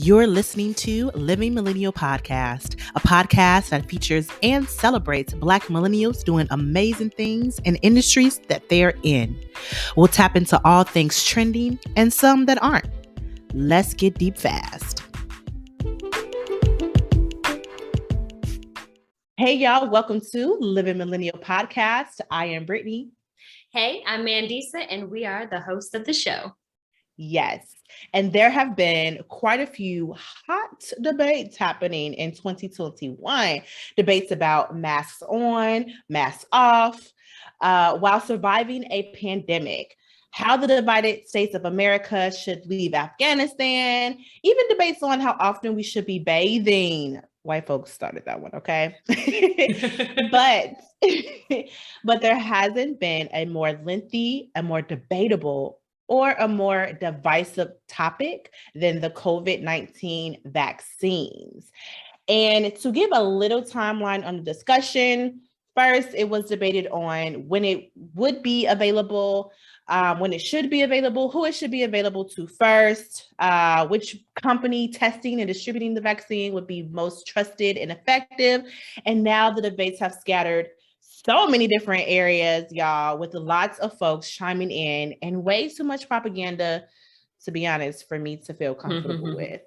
You're listening to Living Millennial Podcast, a podcast that features and celebrates Black millennials doing amazing things in industries that they're in. We'll tap into all things trending and some that aren't. Let's get deep fast. Hey, y'all. Welcome to Living Millennial Podcast. I am Brittany. Hey, I'm Mandisa, and we are the host of the show. Yes. And there have been quite a few hot debates happening in 2021. Debates about masks on, masks off, while surviving a pandemic. How the divided states of America should leave Afghanistan. Even debates on how often we should be bathing. White folks started that one, okay? but there hasn't been a more lengthy, a more debatable, or a more divisive topic than the COVID-19 vaccines. And to give a little timeline on the discussion, first, it was debated on when it would be available, when it should be available, who it should be available to first, which company testing and distributing the vaccine would be most trusted and effective. And now the debates have scattered so many different areas, y'all, with lots of folks chiming in and way too much propaganda, to be honest, for me to feel comfortable with.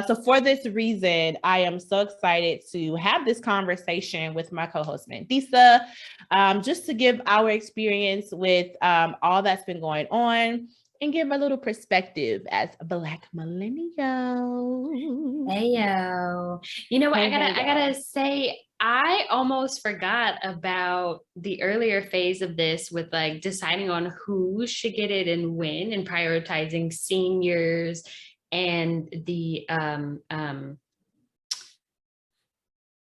So for this reason, I am so excited to have this conversation with my co-host, Mandisa, just to give our experience with all that's been going on and give a little perspective as a Black millennial. Hey, yo. You know what? I gotta say, I almost forgot about the earlier phase of this with like deciding on who should get it and when, and prioritizing seniors and the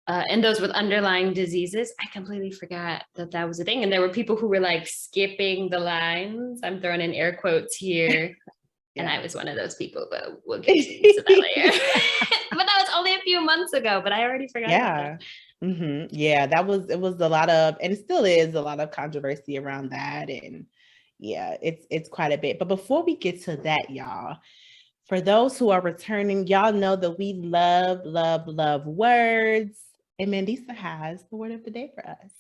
and those with underlying diseases. I completely forgot that was a thing. And there were people who were like skipping the lines. I'm throwing in air quotes here. Yeah. And I was one of those people, but we'll get to that later. But that was only a few months ago, but I already forgot about that. Mm-hmm. Yeah, it was a lot of, and it still is a lot of controversy around that. And yeah, it's quite a bit. But before we get to that, y'all, for those who are returning, y'all know that we love words. And Mandisa has the word of the day for us.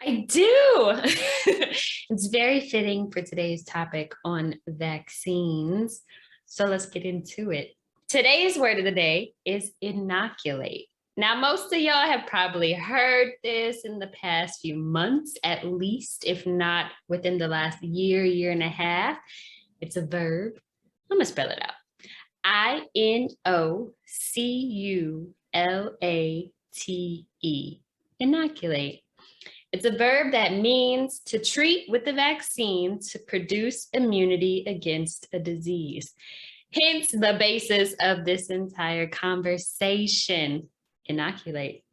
I do. It's very fitting for today's topic on vaccines. So let's get into it. Today's word of the day is inoculate. Now, most of y'all have probably heard this in the past few months, at least, if not within the last year and a half. It's a verb. I'm going to spell it out. INOCULATE. Inoculate. It's a verb that means to treat with the vaccine to produce immunity against a disease. Hence the basis of this entire conversation. Inoculate.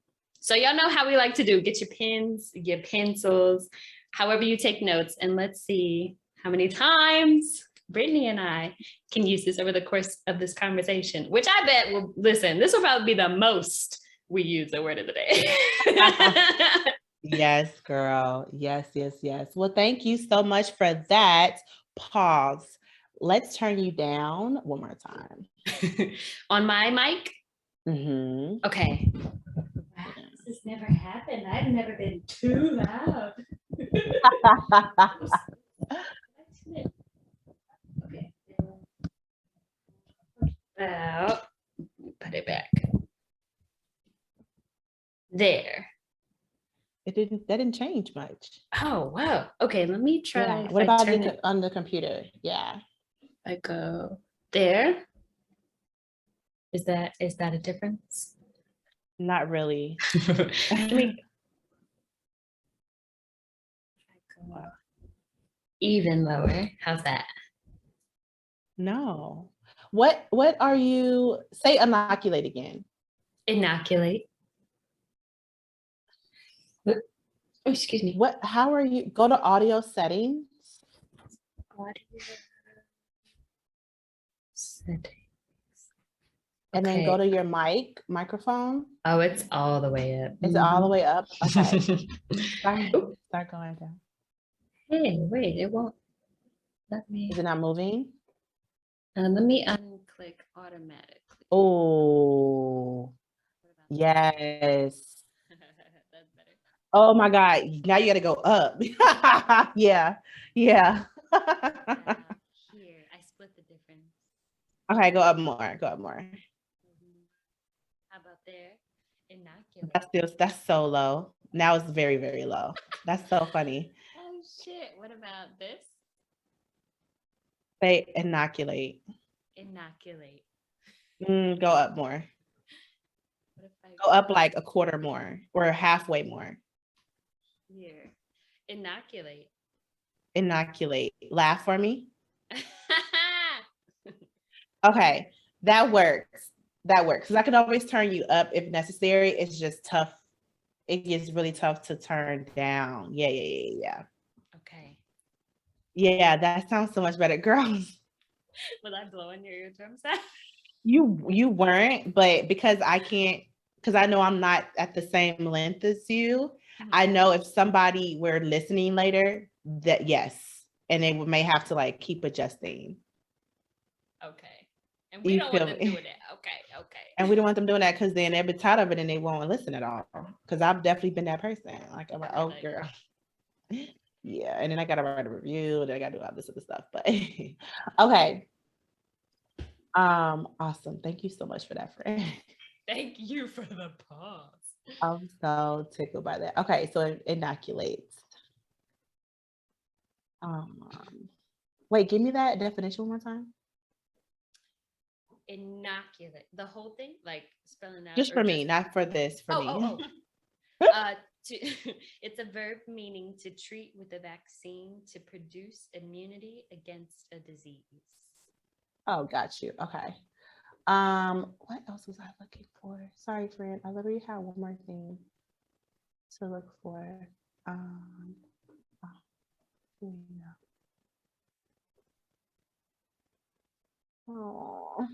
So y'all know how we like to do. Get your pens, your pencils, however you take notes, and let's see how many times Brittany and I can use this over the course of this conversation, which I bet will, listen, this will probably be the most we use a word of the day. Yes, girl. Yes. Well, thank you so much for that. Pause. Let's turn you down one more time. On my mic? Mm-hmm. Okay. Wow, this has never happened. I've never been too loud. Okay. Well, put it back. There. That didn't change much. Oh, wow. Okay, let me try. Yeah. What about on the computer? Yeah. I go there. Is that a difference? Not really. Even lower. How's that? No. What are you, say inoculate again. Inoculate. Oh, excuse me. How are you, go to audio settings. Audio settings. And then go to your microphone. Oh, it's all the way up. It's all the way up. Okay. Start going down. Hey, wait, it won't let me. Is it not moving? Let me unclip click automatically. Oh, yes. That's better. Oh my God. Now you got to go up. Yeah. Yeah. Here, I split the difference. Okay, go up more. Go up more. How about there? Inoculate. That's so low. Now it's very, very low. That's so funny. Oh shit. What about this? Say inoculate. Inoculate. Go up more. What if I Go up like a quarter more or halfway more. here? Inoculate. Inoculate. Laugh for me. Okay, that works. That works. Because I can always turn you up if necessary. It's just tough. It gets really tough to turn down. Yeah. Okay. Yeah, that sounds so much better. Girl, Was I blowing your eardrums? you weren't, but because I know I'm not at the same length as you, I know if somebody were listening later, that yes, and they may have to like keep adjusting. Okay. And we don't want them doing that. Okay. And we don't want them doing that because then they'll be tired of it and they won't listen at all. Because I've definitely been that person. Like I'm like, oh girl. Yeah. And then I gotta write a review, and I gotta do all this other stuff. But okay. Awesome. Thank you so much for that, friend. Thank you for the pause. I'm so tickled by that. Okay, so it inoculates. Wait, give me that definition one more time. Inoculate. The whole thing? Like spelling out? Just for me, not for this, for me. It's a verb meaning to treat with a vaccine to produce immunity against a disease. Oh, got you. Okay. What else was I looking for? Sorry, friend. I literally have one more thing to look for. Oh,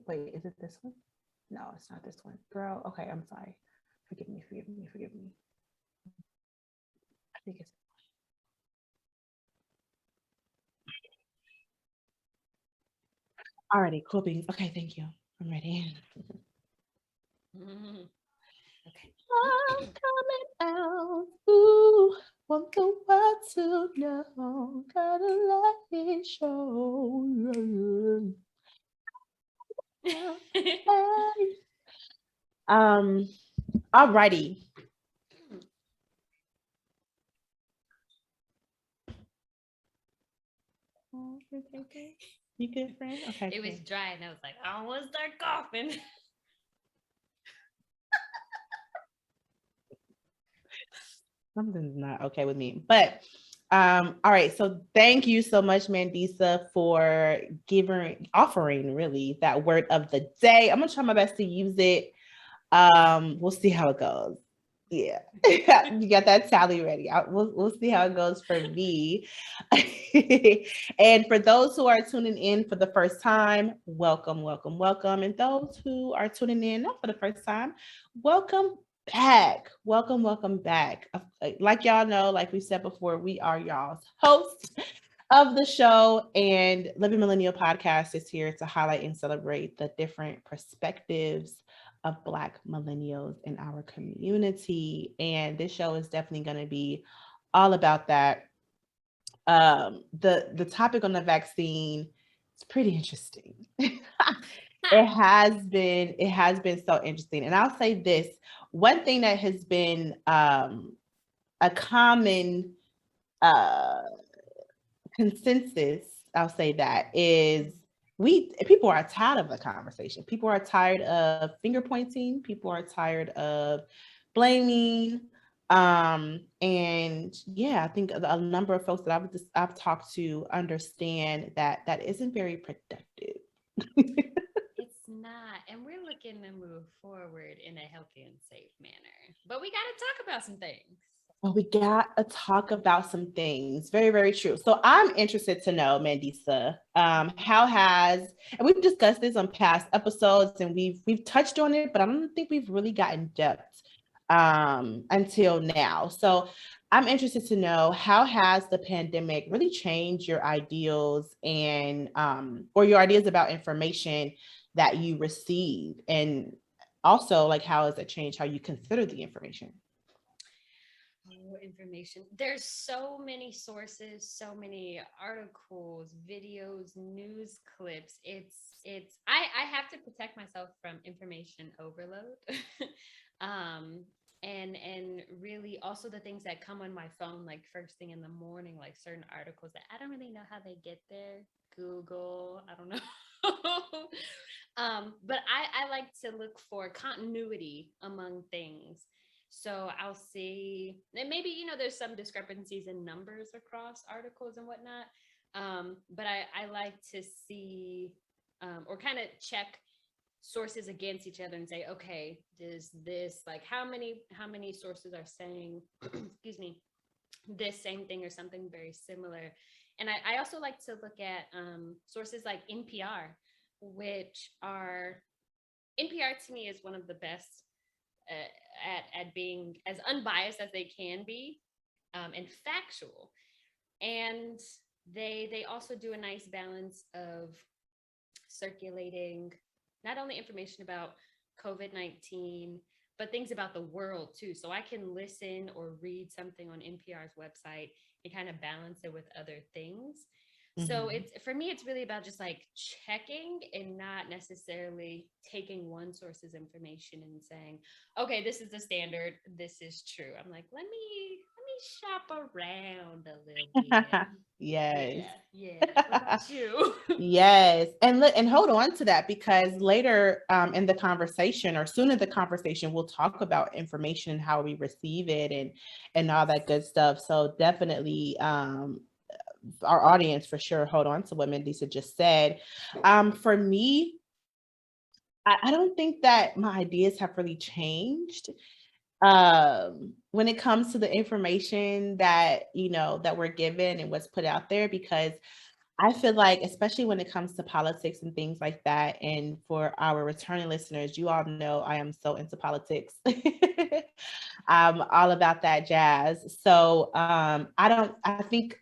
wait, is it this one? No, it's not this one. Girl, okay, I'm sorry. Forgive me. I think it's already cool beans. Okay, thank you. I'm ready. Okay. I'm coming out. Ooh, want the world to know. Gotta let it show. Alrighty. Okay. You good, friend? Okay. It was dry, and I was like, I don't want to start coughing. Something's not okay with me. But all right. So thank you so much, Mandisa, for offering really that word of the day. I'm gonna try my best to use it. We'll see how it goes. Yeah, you got that tally ready. We'll see how it goes for me. And for those who are tuning in for the first time, welcome. And those who are tuning in not for the first time, welcome back. Welcome back. Like y'all know, like we said before, we are y'all's hosts of the show, and Living Millennial Podcast is here to highlight and celebrate the different perspectives of Black millennials in our community. And this show is definitely going to be all about that. The topic on the vaccine is pretty interesting. It has been so interesting. And I'll say this, one thing that has been a common consensus, I'll say that, is people are tired of the conversation. People are tired of finger pointing. People are tired of blaming. And yeah, I think a number of folks that I've talked to understand that isn't very productive. It's not. And we're looking to move forward in a healthy and safe manner. But we got to talk about some things. Well, we got to talk about some things. Very, very true. So I'm interested to know, Mandisa, and we've discussed this on past episodes, and we've touched on it, but I don't think we've really gotten depth until now. So I'm interested to know, how has the pandemic really changed your ideals and or your ideas about information that you receive, and also like how has it changed how you consider the information? Oh, information. There's so many sources, so many articles, videos, news clips. I have to protect myself from information overload. um and really also the things that come on my phone like first thing in the morning, like certain articles that I don't really know how they get there. Google, I don't know. But I like to look for continuity among things. So I'll see, and maybe, there's some discrepancies in numbers across articles and whatnot. But I like to see or kind of check sources against each other and say, okay, does this, like, how many sources are saying, excuse me, this same thing or something very similar. And I also like to look at sources like NPR, which are, NPR to me is one of the best at being as unbiased as they can be, and factual. And they also do a nice balance of circulating not only information about COVID-19, but things about the world too. So I can listen or read something on NPR's website and kind of balance it with other things. So Mhm. it's, for me, it's really about just like checking and not necessarily taking one source's information and saying, okay, this is the standard, this is true. I'm like, let me shop around a little bit. Yes. Yeah. What about you? Yes. And look, and hold on to that, because later in the conversation, or soon in the conversation, we'll talk about information and how we receive it, and all that good stuff. So definitely our audience for sure hold on to what Mandisa just said. For me, I don't think that my ideas have really changed when it comes to the information that, that we're given and what's put out there, because I feel like, especially when it comes to politics and things like that, and for our returning listeners, you all know I am so into politics. All about that jazz. So I think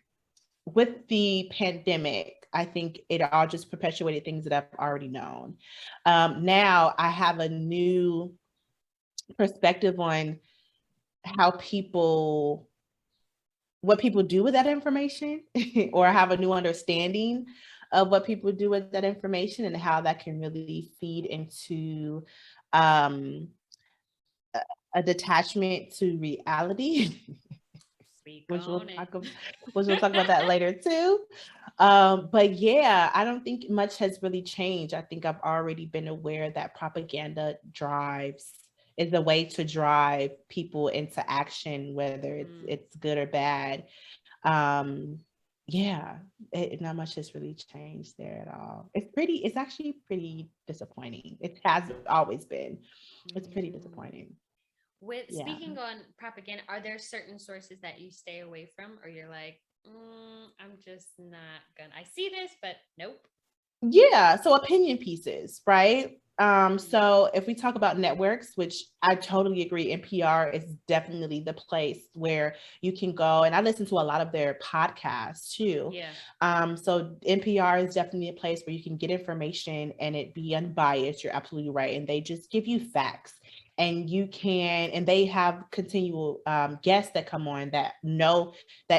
with the pandemic, I think it all just perpetuated things that I've already known. Now I have a new perspective on how what people do with that information, or have a new understanding of what people do with that information, and how that can really feed into um, a detachment to reality. Speak which we'll on it. talk which we'll talk about that later too. But yeah, I don't think much has really changed. I think I've already been aware that propaganda is a way to drive people into action, whether it's good or bad. Um, yeah, not much has really changed there at all. It's actually pretty disappointing. It has always been. It's pretty disappointing. With Yeah. speaking on propaganda, are there certain sources that you stay away from, or you're like, I'm just not gonna? I see this, but nope. Yeah, so opinion pieces, right? So if we talk about networks, which I totally agree, NPR is definitely the place where you can go, and I listen to a lot of their podcasts too. Yeah. So NPR is definitely a place where you can get information and it be unbiased. You're absolutely right, and they just give you facts. And they have continual guests that come on that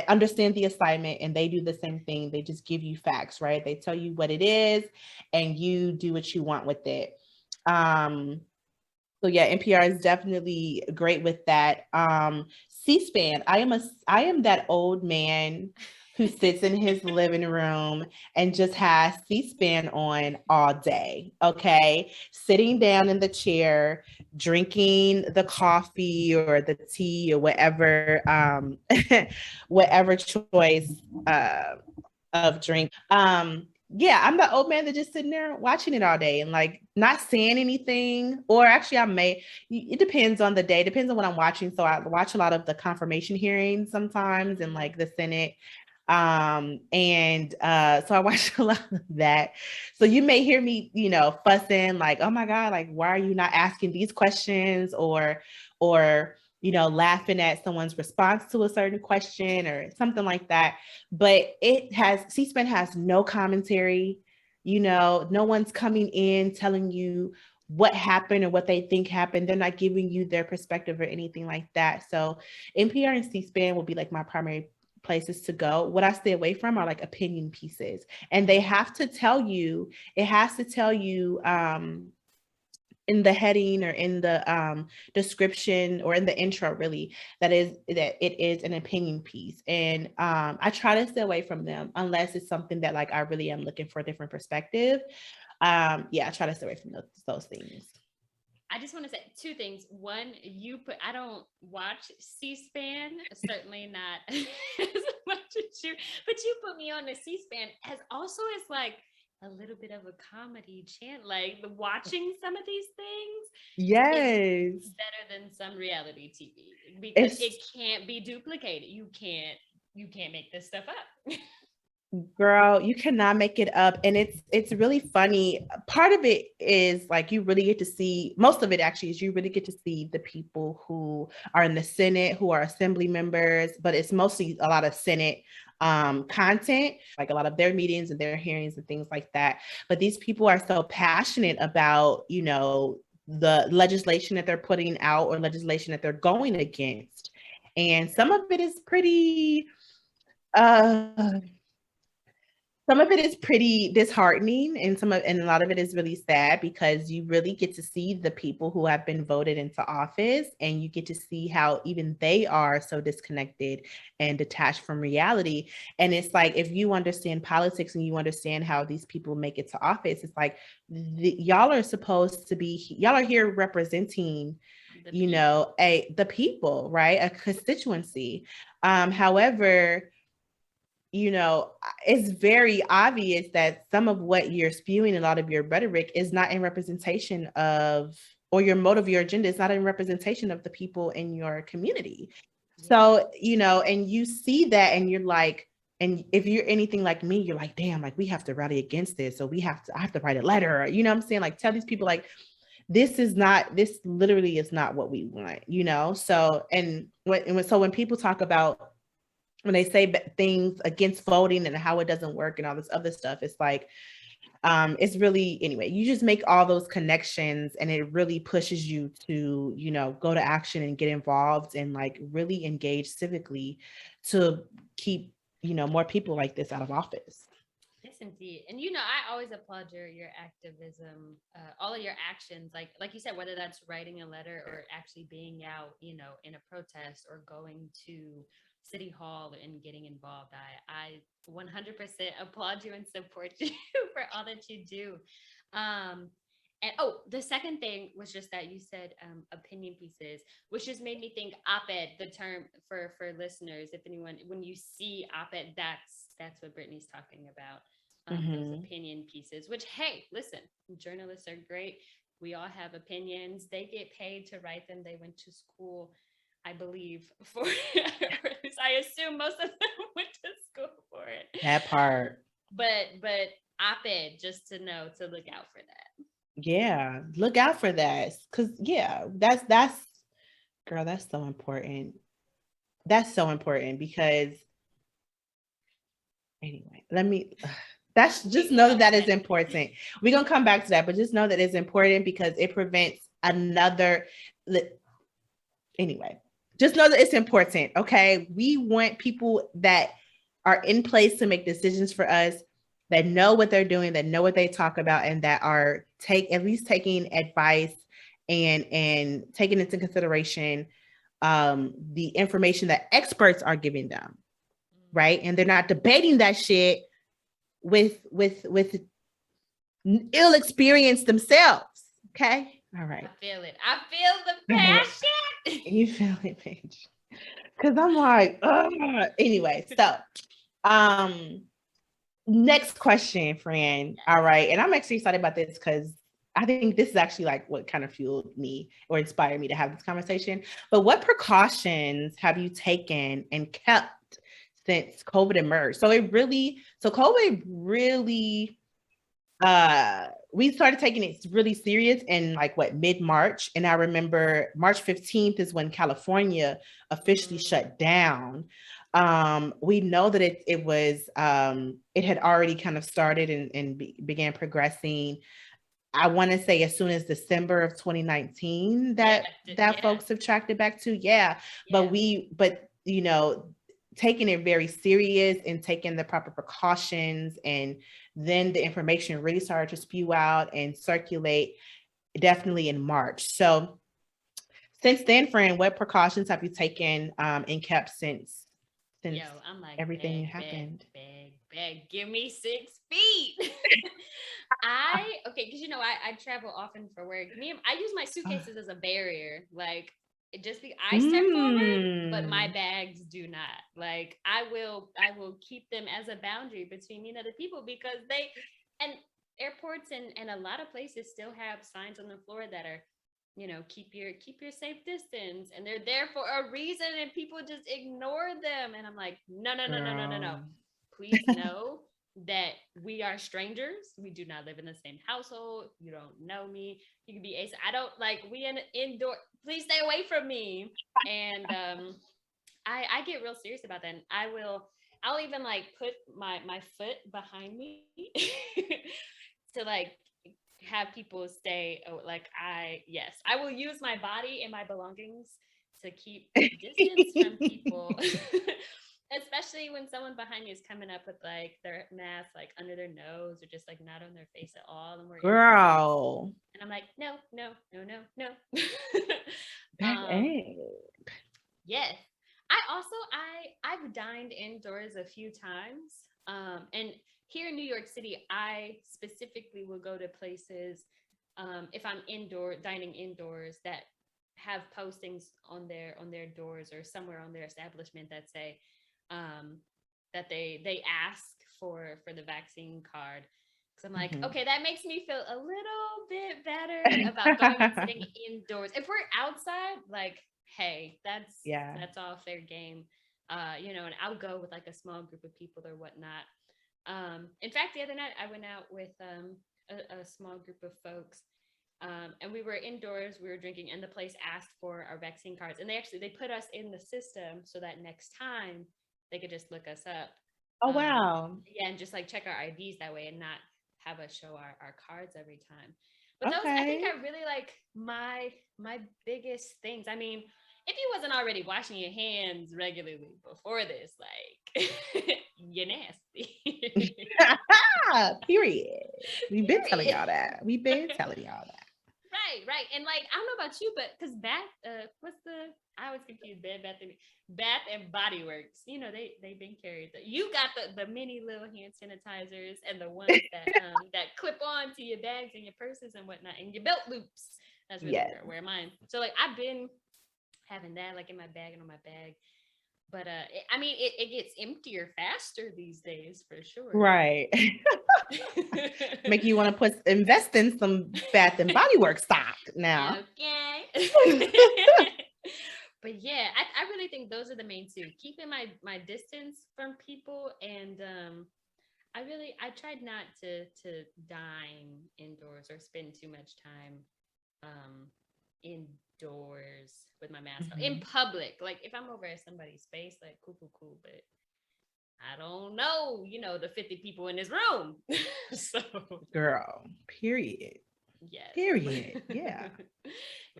understand the assignment, and they do the same thing. They just give you facts, right? They tell you what it is, and you do what you want with it. So yeah, NPR is definitely great with that. C-SPAN. I am that old man who sits in his living room and just has C-SPAN on all day. Okay. Sitting down in the chair, drinking the coffee or the tea or whatever, whatever choice of drink. Yeah, I'm the old man that just sitting there watching it all day and like not saying anything. Or actually, it depends on the day, depends on what I'm watching. So I watch a lot of the confirmation hearings sometimes in like the Senate. So I watched a lot of that. So you may hear me, fussing like, oh my God, like, why are you not asking these questions, or laughing at someone's response to a certain question or something like that. But C-SPAN has no commentary. No one's coming in telling you what happened or what they think happened. They're not giving you their perspective or anything like that. So NPR and C-SPAN will be like my primary places to go. What I stay away from are like opinion pieces, and it has to tell you in the heading or in the description or in the intro, really, that it is an opinion piece. And I try to stay away from them unless it's something that like I really am looking for a different perspective. I try to stay away from those things. I just want to say two things. One, I don't watch C-SPAN, certainly not as much as you, but you put me on the C-SPAN as also as like a little bit of a comedy channel, like watching some of these things. Yes. Is better than some reality TV because it can't be duplicated. You can't make this stuff up. Girl, you cannot make it up. And it's really funny. Part of it is like you really get to see, most of it actually is you really get to see the people who are in the Senate, who are assembly members, but it's mostly a lot of Senate content, like a lot of their meetings and their hearings and things like that. But these people are so passionate about, the legislation that they're putting out or legislation that they're going against. And some of it is pretty disheartening, and a lot of it is really sad, because you really get to see the people who have been voted into office, and you get to see how even they are so disconnected and detached from reality. And it's like, if you understand politics and you understand how these people make it to office, it's like y'all are here representing the people, right? A constituency. However, it's very obvious that some of what you're spewing, a lot of your rhetoric, is not in representation of, or your motive, your agenda is not in representation of the people in your community. So, and you see that, and you're like, and if you're anything like me, you're like, damn, like we have to rally against this. So I have to write a letter, or, you know what I'm saying? Like, tell these people, like, this literally is not what we want, So, when people talk about, when they say things against voting and how it doesn't work and all this other stuff, it's like, it's really, anyway, you just make all those connections, and it really pushes you to, go to action and get involved and like really engage civically to keep, more people like this out of office. Yes, indeed. And I always applaud your activism, all of your actions, like you said, whether that's writing a letter or actually being out, in a protest or going to City Hall and getting involved. I 100% applaud you and support you for all that you do. And the second thing was just that you said opinion pieces, which just made me think op-ed, the term for listeners. If anyone, when you see op-ed, that's what Brittany's talking about. Those opinion pieces, which, hey, listen, journalists are great. We all have opinions. They get paid to write them. They went to school, I believe, for I assume most of them went to school for it. That part. But op-ed, just to know to look out for that. Yeah, look out for that. Cause that's girl, that's so important. That's so important, because anyway, that's just know that is important. We're gonna come back to that, but just know that it's important because it prevents anyway. Just know that it's important, okay? We want people that are in place to make decisions for us, that know what they're doing, that know what they talk about, and that are at least taking advice and taking into consideration the information that experts are giving them, right? And they're not debating that shit with ill experience themselves, okay? All right. I feel it. I feel the passion. You feel it, bitch. Because I'm like, anyway, so next question, friend. All right. And I'm actually excited about this because I think this is actually like what kind of fueled me or inspired me to have this conversation. But what precautions have you taken and kept since COVID emerged. So COVID really, we started taking it really serious in like mid-March. And I remember March 15th is when California officially shut down. We know that it had already kind of started and began progressing. I want to say as soon as December of 2019 that folks have tracked it back to. But you know, taking it very serious and taking the proper precautions, and then the information really started to spew out and circulate definitely in March. So since then, friend, what precautions have you taken and kept since I'm like, everything happened? Bag, give me 6 feet. Because I travel often for work. I use my suitcases as a barrier. Like, just I step forward, but my bags do not. Like, I will keep them as a boundary between me and other people, because airports and a lot of places still have signs on the floor that are, keep your safe distance, and they're there for a reason, and people just ignore them. And I'm like, no. Please know that we are strangers. We do not live in the same household. You don't know me. You can be ace. I don't we in indoor. Please stay away from me. And I get real serious about that. And I'll even put my foot behind me to have people stay. I will use my body and my belongings to keep distance from people. Especially when someone behind me is coming up with their mask under their nose, or just not on their face at all, and we're girl. And I'm like, no. Yes. I've dined indoors a few times. And here in New York City, I specifically will go to places if I'm dining indoors, that have postings on their doors or somewhere on their establishment that say that they ask for the vaccine card. Because I'm like, okay, that makes me feel a little bit better about going and sitting indoors. If we're outside, hey, that's all fair game. And I'll go with a small group of people or whatnot. In fact, the other night I went out with a small group of folks, and we were indoors, we were drinking, and the place asked for our vaccine cards, and they put us in the system so that next time they could just look us up. Oh, wow. Yeah, and just check our IDs that way, and not have us show our cards every time. But those, I think, are really my biggest things. I mean, if you wasn't already washing your hands regularly before this, you're nasty. Period. We've been telling y'all that. Right. And I don't know about you, but because I always confuse Bath and Body Works. They've been carried. You got the mini little hand sanitizers, and the ones that clip on to your bags and your purses and whatnot, and your belt loops. That's really where mine. So I've been having that in my bag and on my bag. But it gets emptier faster these days, for sure. Right. Make you want to invest in some Bath and Body Works stock now. Okay. But yeah, I really think those are the main two. Keeping my distance from people, and I tried not to dine indoors or spend too much time indoors with my mask on. In public. If I'm over at somebody's space, cool, but I don't know, the 50 people in this room. So, girl, period. Yes. Period. Yeah.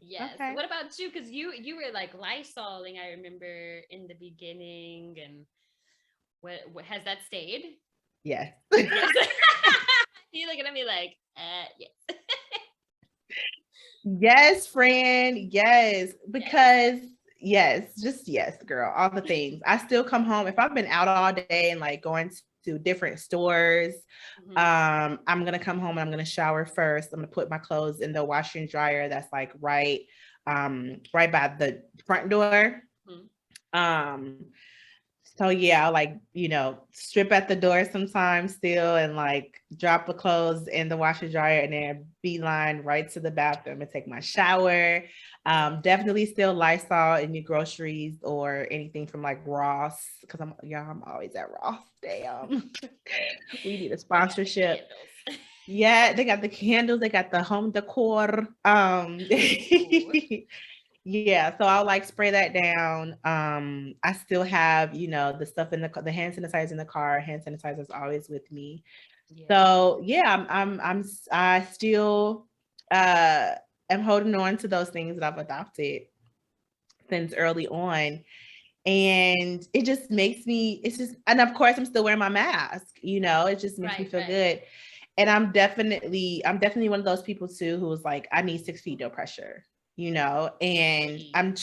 Yes. Okay. What about you? Because you were Lysoling, I remember, in the beginning, and what has that stayed? Yes. You looking at me yes. Yes, friend. Yes. Because yes, girl, all the things. I still come home if I've been out all day and going to different stores. I'm gonna come home and I'm gonna shower first. I'm gonna put my clothes in the washer and dryer that's right by the front door. So yeah, I'll like, strip at the door sometimes still and like drop the clothes in the washer dryer and then beeline right to the bathroom and take my shower. Definitely still Lysol in your groceries or anything from like Ross, because I'm always at Ross. Damn. We need a sponsorship. Yeah, they got the candles, they got the home decor. Yeah, so I'll like spray that down. I still have, the stuff in the hand sanitizer in the car. Hand sanitizer is always with me. Yeah. So yeah, I still am holding on to those things that I've adopted since early on. And it just makes me, and of course I'm still wearing my mask, it just makes me feel good. And I'm definitely one of those people too, who was like, I need 6 feet, no pressure. And I'm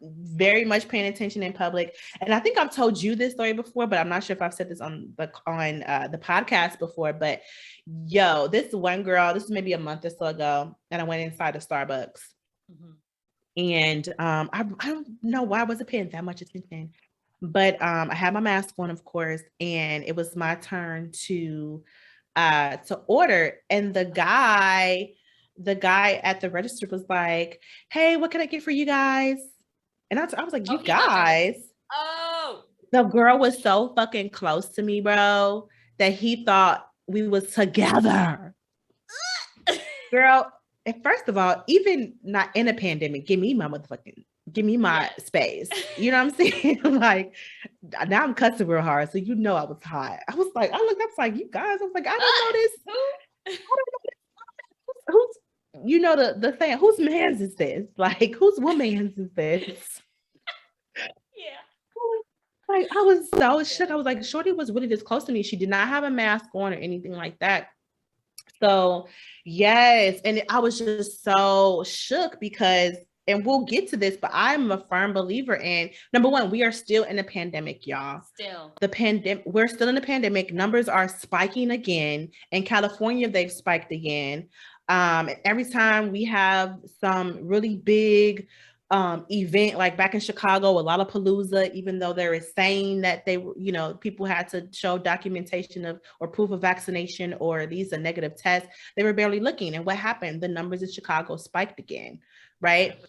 very much paying attention in public. And I think I've told you this story before, but I'm not sure if I've said this on the podcast before. But this one girl, this is maybe a month or so ago, and I went inside of Starbucks. Mm-hmm. And I don't know why I wasn't paying that much attention, but I had my mask on, of course, and it was my turn to order, and the guy at the register was like, "Hey, what can I get for you guys?" And I was like, "You guys?" The girl was so fucking close to me, bro, that he thought we was together. Girl, and first of all, even not in a pandemic, give me my space. You know what I'm saying? Like, now I'm cussing real hard, so I was hot. I was like, I looked up, like, you guys. I was like, I don't know this. I don't know this. Who's the saying? Whose man's is this? Like, whose woman's is this? Yeah. Like, I was so shook. I was like, Shorty was really this close to me. She did not have a mask on or anything like that. So yes, and I was just so shook because, and we'll get to this, but I'm a firm believer in, number one, we are still in a pandemic, y'all. We're still in a pandemic. Numbers are spiking again. In California, they've spiked again. Every time we have some really big event, like back in Chicago, a Lollapalooza, even though they were saying that they were, people had to show documentation of or proof of vaccination or at least a negative test, they were barely looking. And what happened? The numbers in Chicago spiked again, right?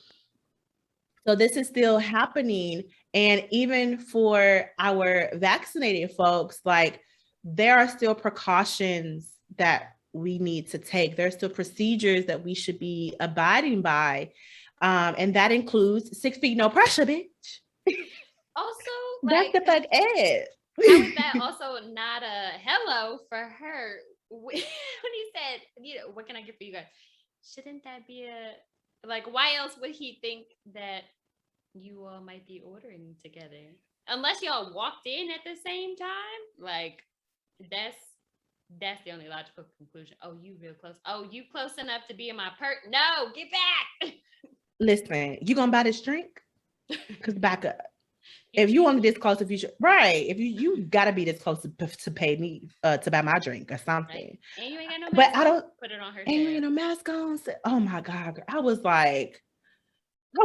So this is still happening. And even for our vaccinated folks, like, there are still precautions that we need to take. There are still procedures that we should be abiding by. And that includes 6 feet, no pressure, bitch. Also, that's the fuck it. How is that also not a hello for her when he said, what can I get for you guys? Shouldn't that be why else would he think that you all might be ordering together? Unless y'all walked in at the same time. Like, that's the only logical conclusion. Oh, you real close. Oh, you close enough to be in my purse. No, get back. Listen, you gonna buy this drink? Because back up. If you want to be this close, if you gotta be this close to pay me to buy my drink or something. Right. And you ain't got no mask. But I don't put it on her. And you ain't no mask on. Oh my God, girl. I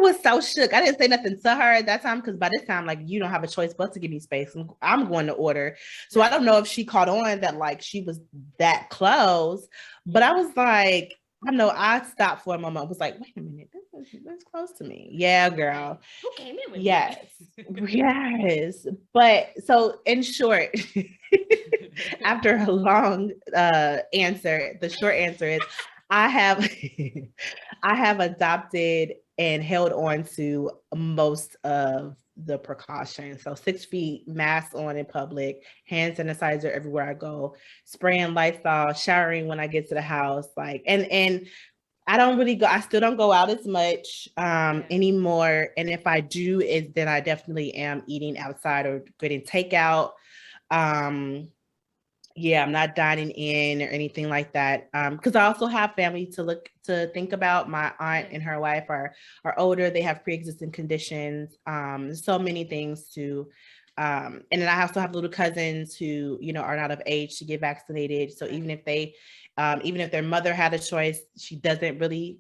was so shook. I didn't say nothing to her at that time because by this time, like, you don't have a choice but to give me space. I'm going to order. So I don't know if she caught on that like she was that close, but I was like, I know I stopped for a moment. I was like, wait a minute, that's close to me. Yeah, girl. Who came in with yes. Yes. But so in short, after a long answer, the short answer is I have adopted and held on to most of the precautions. So 6 feet, mask on in public, hand sanitizer everywhere I go, spraying Lysol, showering when I get to the house. Like, and I don't really go, I still don't go out as much anymore. And if I do, then I definitely am eating outside or getting takeout. Yeah, I'm not dining in or anything like that. Because I also have family to think about. My aunt and her wife are older. They have pre-existing conditions. So many things to, and then I also have little cousins who, are not of age to get vaccinated. So even if their mother had a choice, she doesn't really,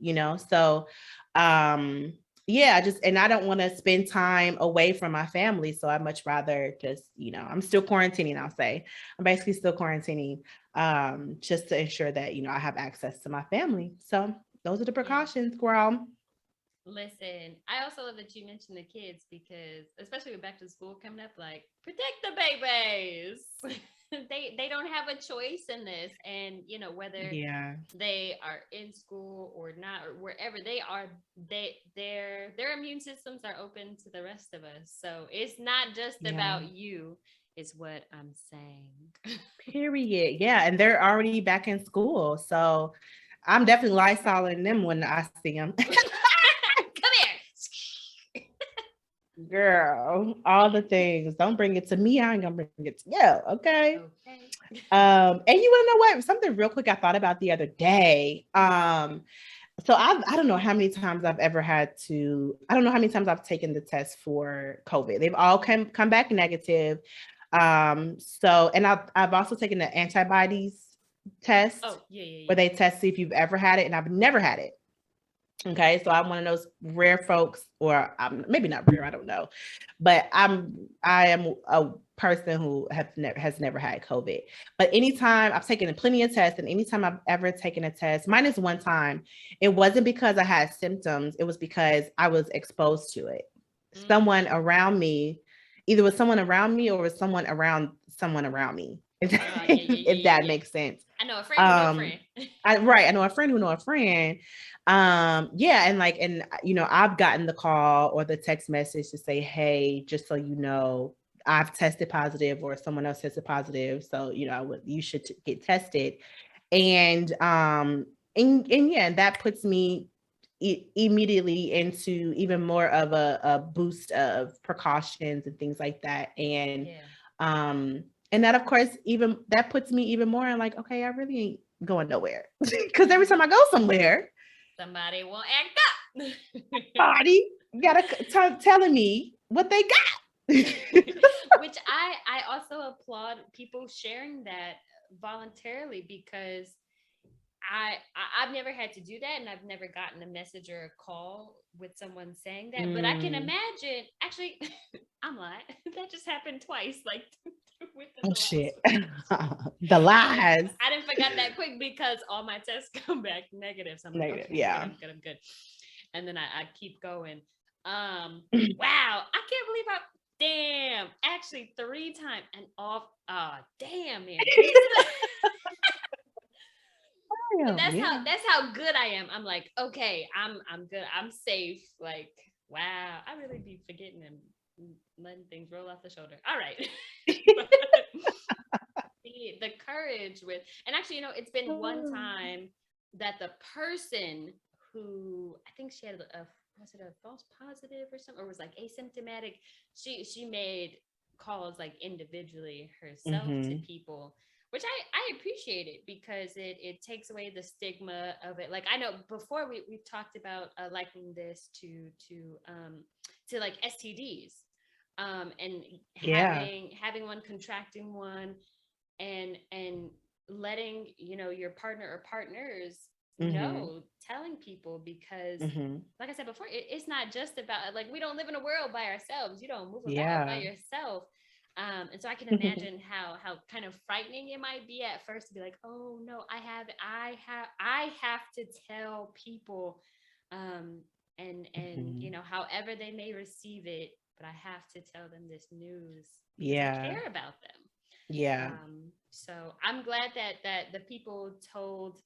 so yeah, and I don't want to spend time away from my family. So I'd much rather just, I'm still quarantining, I'll say. I'm basically still quarantining, just to ensure that, I have access to my family. So those are the precautions, girl. Listen, I also love that you mentioned the kids because, especially with back to school coming up, like protect the babies. They don't have a choice in this, and whether they are in school or not or wherever they are, their immune systems are open to the rest of us. So it's not just about you. Is what I'm saying. Period. Yeah, and they're already back in school, so I'm definitely Lysoling them when I see them. Girl, all the things. Don't bring it to me. I ain't gonna bring it to you. Okay. And you want to know what? Something real quick I thought about the other day. So I don't know how many times I've ever had to. I don't know how many times I've taken the test for COVID. They've all come back negative. So, and I've also taken the antibodies test. Oh, yeah. Where they test see if you've ever had it, and I've never had it. Okay, so I'm one of those rare folks, or maybe not rare, I don't know, but I am a person who has never had COVID. But anytime I've taken plenty of tests, and anytime I've ever taken a test, minus one time, it wasn't because I had symptoms. It was because I was exposed to it. Someone around me, either was someone around me or was someone around me. If that makes sense. I know a friend who know a friend. I know a friend who know a friend. And I've gotten the call or the text message to say, hey, just so you know, I've tested positive, or someone else tested positive. So, you should get tested. And that puts me immediately into even more of a boost of precautions and things like that. And that, of course, that puts me even more in like, okay, I really ain't going nowhere. Because every time I go somewhere, somebody will act up. Somebody gotta telling me what they got. Which I also applaud people sharing that voluntarily, because I've never had to do that, and I've never gotten a message or a call with someone saying that. But I can imagine, actually, I'm lying. That just happened twice, like with the shit. The lies. I didn't forget that quick because all my tests come back negative. So I'm like, okay, I'm good. And then I keep going. Wow, I can't believe actually 3 times and off. Damn, man. That's how good I am. I'm like, okay, I'm good. I'm safe. Like, wow, I really be forgetting and letting things roll off the shoulder. All right. the courage with, and actually, it's been one time that the person who, I think she had was it a false positive or something, or was like asymptomatic, she made calls like individually herself to people, which I appreciate it, because it takes away the stigma of it. Like, I know before we've talked about likening this to like STDs, and having one, contracting one, and letting your partner or partners know, telling people, because like I said before, it's not just about, like, we don't live in a world by ourselves. You don't move about by yourself. And so I can imagine how kind of frightening it might be at first to be like, oh no, I have to tell people, and however they may receive it, but I have to tell them this news because I care about them. So I'm glad that the people told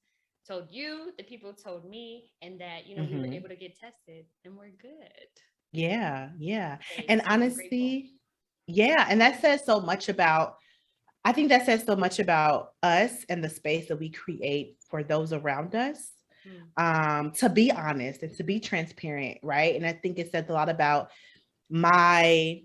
you, the people told me, and that we were able to get tested and we're good. And honestly, and that says so much about, I think that says so much about us and the space that we create for those around us, to be honest and to be transparent, right? And I think it says a lot about my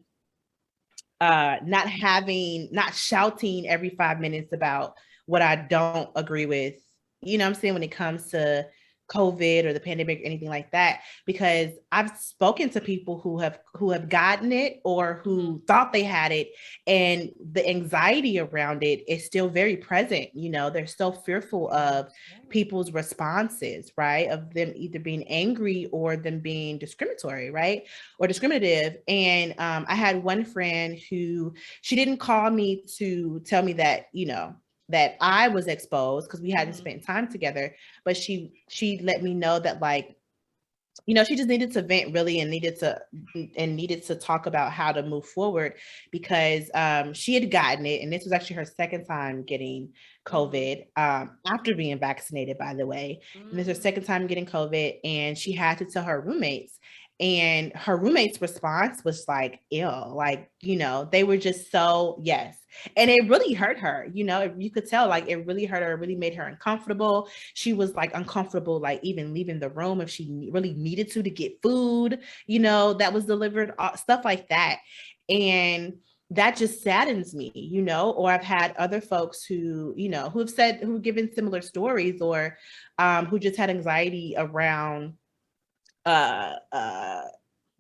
not shouting every 5 minutes about what I don't agree with, what I'm saying, when it comes to COVID or the pandemic or anything like that, because I've spoken to people who have gotten it or who thought they had it, and the anxiety around it is still very present. You know, they're so fearful of people's responses, right? Of them either being angry or them being discriminatory, right? Or discriminative. And I had one friend who, she didn't call me to tell me that, you know, that I was exposed because we hadn't spent time together, but she let me know that, like, you know, she just needed to vent really and needed to talk about how to move forward, because she had gotten it, and this was actually her second time getting COVID after being vaccinated, by the way. And this is her second time getting COVID, and she had to tell her roommates. And her roommate's response was like, ill, like, you know, they were just so, yes. And it really hurt her, you know, you could tell, like, it really hurt her, it really made her uncomfortable. She was like uncomfortable, like even leaving the room if she really needed to get food, you know, that was delivered, stuff like that. And that just saddens me, you know. Or I've had other folks who, you know, who've given similar stories, or who just had anxiety around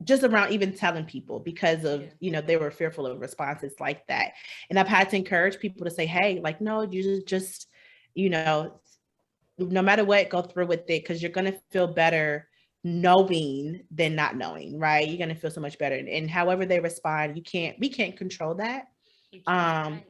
just around even telling people because of, you know, they were fearful of responses like that. And I've had to encourage people to say, hey, like, no, you just, you know, no matter what, go through with it, because you're going to feel better knowing than not knowing, right? You're going to feel so much better. And however they respond, we can't control that. Right.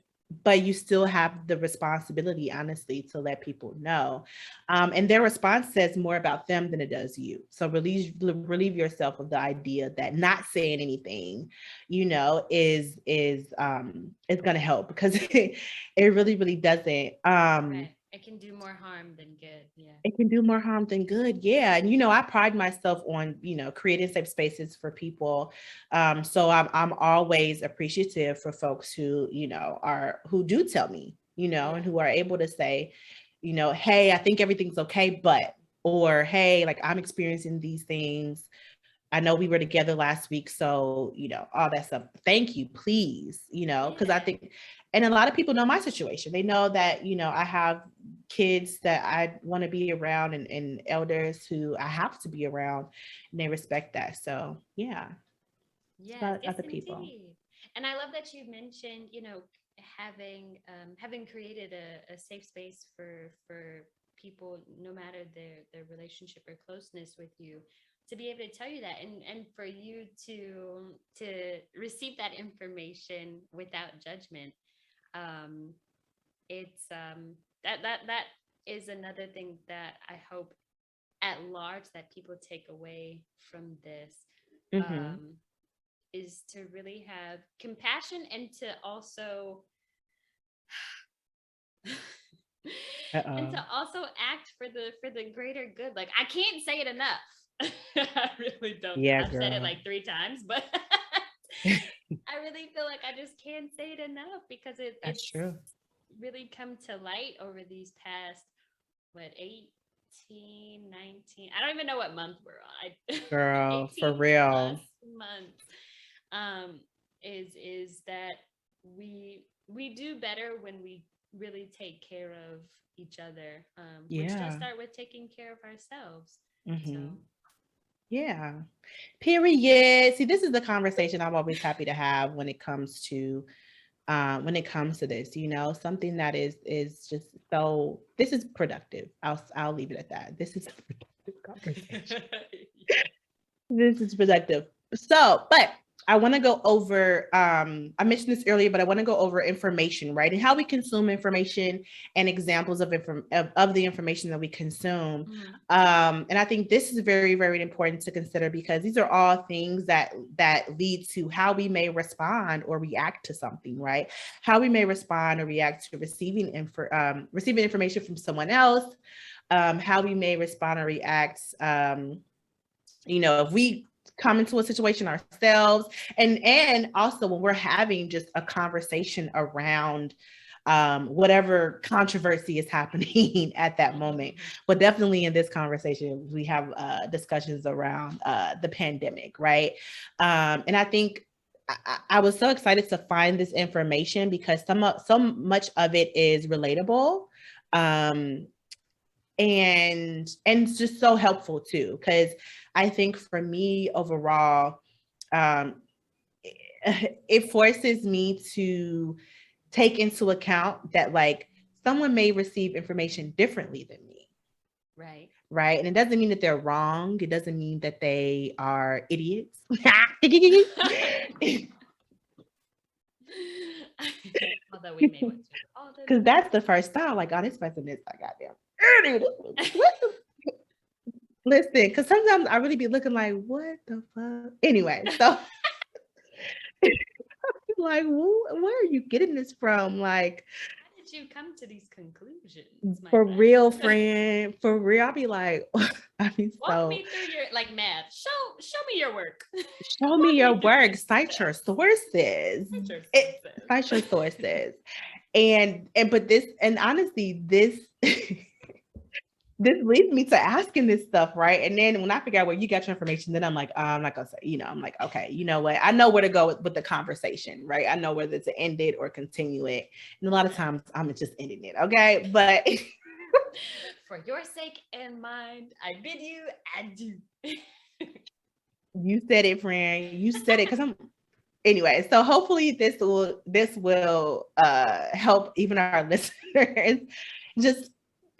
But you still have the responsibility, honestly, to let people know. And their response says more about them than it does you. So relieve yourself of the idea that not saying anything, you know, is going to help, because it really, really doesn't. Right. It can do more harm than good. Yeah. It can do more harm than good. Yeah. And, you know, I pride myself on, you know, creating safe spaces for people. So I'm always appreciative for folks who, you know, who do tell me, you know, and who are able to say, you know, hey, I think everything's okay, or, hey, like, I'm experiencing these things. I know we were together last week, so, you know, all that stuff. Thank you, please, you know, because I think, and a lot of people know my situation. They know that, you know, I have kids that I want to be around, and elders who I have to be around, and they respect that. So, yeah. Yeah, yes, other people. Indeed. And I love that you mentioned, you know, having created a safe space for people, no matter their relationship or closeness with you, to be able to tell you that, and for you to receive that information without judgment. It's that is another thing that I hope at large that people take away from this, is to really have compassion, and to also and to also act for the greater good. Like, I can't say it enough. I really don't. Yeah, I've said it like 3 times, but I really feel like I just can't say it enough, because it's true. Really come to light over these past, 18, 19, I don't even know what month we're on. Girl, for real. Months, is that we do better when we really take care of each other, which does start with taking care of ourselves. So. Yeah. Period. See, this is the conversation I'm always happy to have when it comes to this, you know, something that is just so, this is productive. I'll leave it at that. This is a productive conversation. This is productive. So, but I want to go over, I mentioned this earlier, but I want to go over information, right? And how we consume information, and examples of the information that we consume. And I think this is very, very important to consider, because these are all things that lead to how we may respond or react to something, right? How we may respond or react to receiving information from someone else, how we may respond or react, you know, if we come into a situation ourselves, and also when we're having just a conversation around whatever controversy is happening at that moment. But definitely in this conversation, we have discussions around the pandemic, right? And I think I was so excited to find this information, because so much of it is relatable. and it's just so helpful too, because I think for me overall, it forces me to take into account that like someone may receive information differently than me. Right. Right. And it doesn't mean that they're wrong. It doesn't mean that they are idiots. Although we may want to. Because that's the first time, like, oh, this person is like goddamn idiot. Listen, because sometimes I really be looking like, what the fuck? Anyway, so like, where are you getting this from? Like, how did you come to these conclusions? For real, friend. For real, I'll be like, I mean, walk me through your like math. Show me your work. Show me your work. Cite your sources. Cite your sources. And but this, and honestly, this this leads me to asking this stuff, right? And then when I figure out where you got your information, then I'm like, I'm not gonna say, I'm like, okay, you know what? I know where to go with the conversation, right? I know whether to end it or continue it. And a lot of times I'm just ending it, okay? But for your sake and mine, I bid you adieu. You said it, friend. You said it, because I'm anyway. So hopefully this will help even our listeners just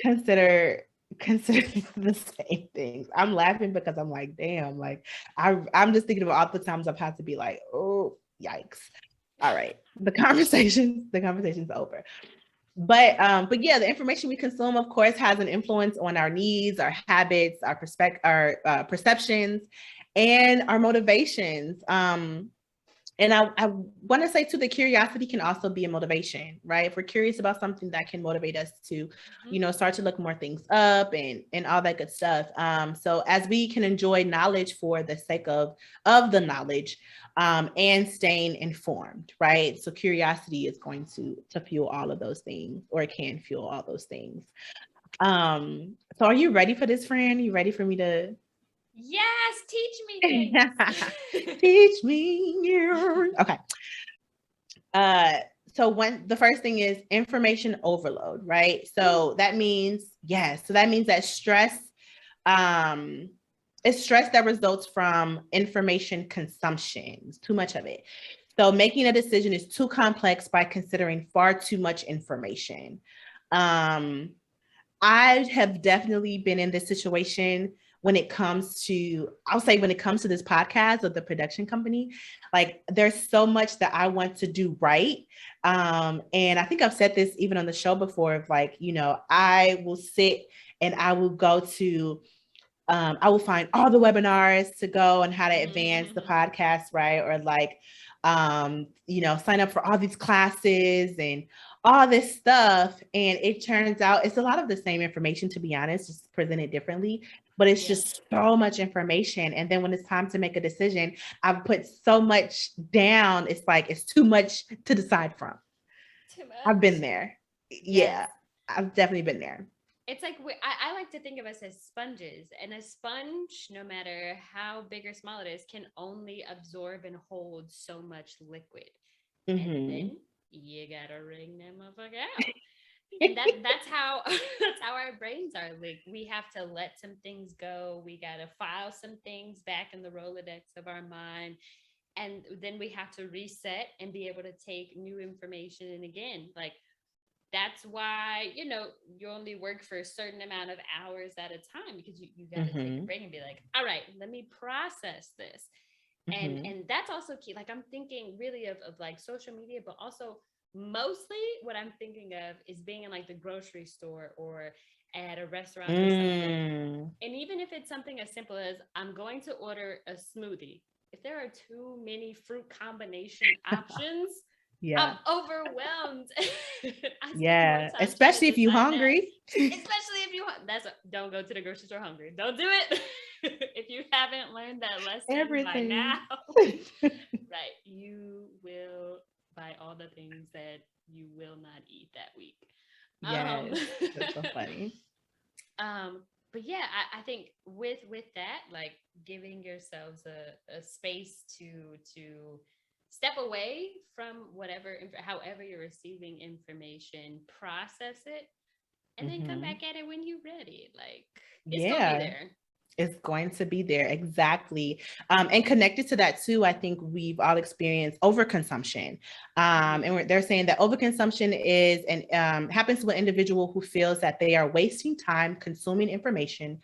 consider the same things. I'm laughing because I'm like, damn, like I'm just thinking about all the times I've had to be like, oh, yikes. All right. The conversation's over. But yeah, the information we consume, of course, has an influence on our needs, our habits, our perceptions, and our motivations. And I want to say too, that curiosity can also be a motivation, right? If we're curious about something, that can motivate us to, start to look more things up and all that good stuff. So as we can enjoy knowledge for the sake of the knowledge, and staying informed, right? So curiosity is going to fuel all of those things, or it can fuel all those things. So are you ready for this, friend? You ready for me to? Yes, teach me things. Teach me. Okay. So the first thing is information overload, right? So that means, so that means that stress, it's stress that results from information consumption, too much of it. So making a decision is too complex by considering far too much information. I have definitely been in this situation when it comes to this podcast or the production company. Like, there's so much that I want to do right. And I think I've said this even on the show before, of like, I will sit and I will go to, I will find all the webinars to go on how to advance the podcast, right? Or like, sign up for all these classes and all this stuff. And it turns out it's a lot of the same information, to be honest, just presented differently, but it's just so much information. And then when it's time to make a decision, I've put so much down. It's like, it's too much to decide from. Too much. I've been there. Yeah, I've definitely been there. It's like, I like to think of us as sponges, and a sponge, no matter how big or small it is, can only absorb and hold so much liquid. And then you gotta wring them motherfucker out. And that's how our brains are. Like, we have to let some things go. We gotta file some things back in the Rolodex of our mind. And then we have to reset and be able to take new information in again. Like, that's why, you only work for a certain amount of hours at a time, because you got to take a break and be like, all right, let me process this. And that's also key. Like, I'm thinking really of like social media, but also mostly what I'm thinking of is being in like the grocery store or at a restaurant or something. And even if it's something as simple as, I'm going to order a smoothie, if there are too many fruit combination options, I'm overwhelmed. Especially if you're hungry. Especially if don't go to the grocery store hungry. Don't do it. If you haven't learned that lesson by now, right, you will buy all the things that you will not eat that week. That's so funny. But yeah, I think with that, like, giving yourselves a space to step away from however you're receiving information, process it, And then come back at it when you're ready. Like, it's Yeah. gonna be there. It's going to be there. Exactly. And connected to that too, I think we've all experienced overconsumption. And they're saying that overconsumption is and happens to an individual who feels that they are wasting time consuming information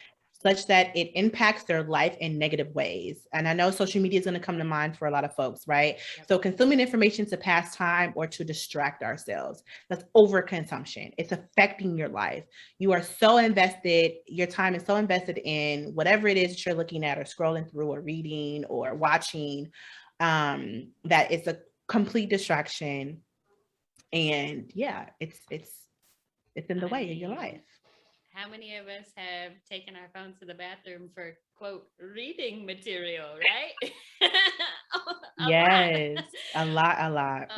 such that it impacts their life in negative ways. And I know social media is going to come to mind for a lot of folks, right? Yep. So consuming information to pass time or to distract ourselves, that's overconsumption. It's affecting your life. You are so invested, your time is so invested in whatever it is that you're looking at or scrolling through or reading or watching, that it's a complete distraction. And yeah, it's in the way of your life. How many of us have taken our phones to the bathroom for, quote, reading material, right? Yes, a lot. A lot.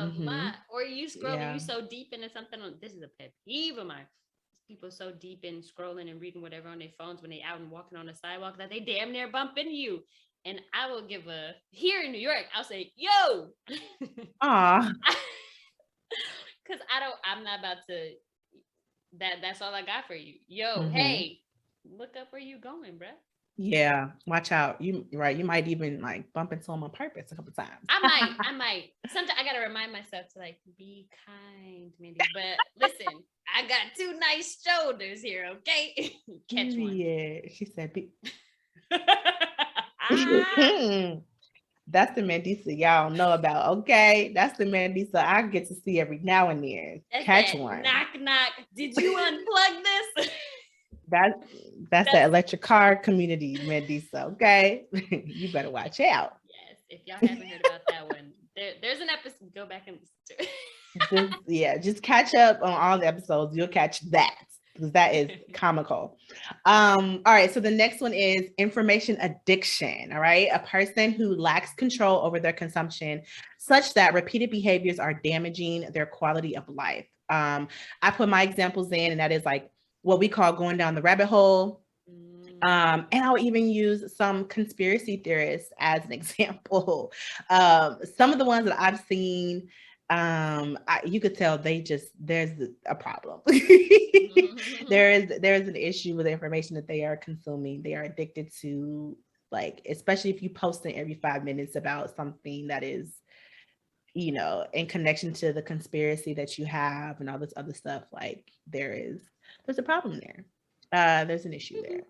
Or you scrolling, you so deep into something. This is a pet peeve of mine. People so deep in scrolling and reading whatever on their phones when they out and walking on the sidewalk that they damn near bump into you. And I will give here in New York, I'll say, yo. Aw. Because I'm not about to. That's all I got for you. Yo, hey, look up where you going, bruh. Yeah, watch out. You might even like bump into them on purpose a couple times. I might. Sometimes I gotta remind myself to like be kind, Mindy. But listen, I got two nice shoulders here, okay? Catch one. Yeah, she said be. That's the Mandisa y'all know about, okay? That's the Mandisa I get to see every now and then. Catch one. Knock, knock. Did you unplug this? That's the electric car community, Mandisa, okay? You better watch out. Yes, if y'all haven't heard about that one, there's an episode. Go back and listen to it. Just catch up on all the episodes. You'll catch that. Because that is comical. All right. So the next one is information addiction. All right. A person who lacks control over their consumption such that repeated behaviors are damaging their quality of life. I put my examples in, and that is like what we call going down the rabbit hole. And I'll even use some conspiracy theorists as an example. Some of the ones that I've seen, you could tell there's a problem. There's an issue with the information that they are consuming. They are addicted to, like, especially if you post every 5 minutes about something that is, in connection to the conspiracy that you have and all this other stuff. Like there's a problem there. There's an issue there.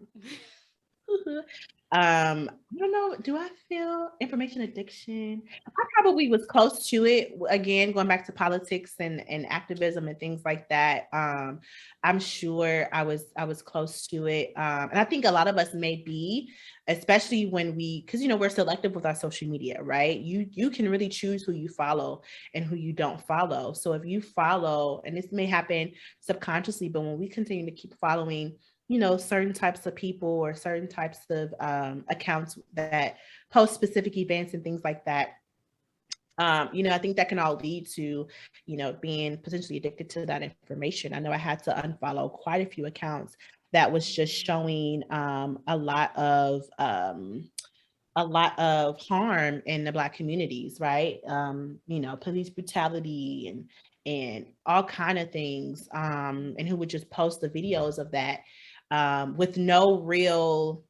I don't know. Do I feel information addiction? I probably was close to it. Again, going back to politics and activism and things like that. I'm sure I was close to it. And I think a lot of us may be, especially when because we're selective with our social media, right? You can really choose who you follow and who you don't follow. So if you follow, and this may happen subconsciously, but when we continue to keep following certain types of people or certain types of accounts that post specific events and things like that, I think that can all lead to, being potentially addicted to that information. I know I had to unfollow quite a few accounts that was just showing a lot of harm in the Black communities, right? Police brutality and all kind of things, and who would just post the videos of that. With no real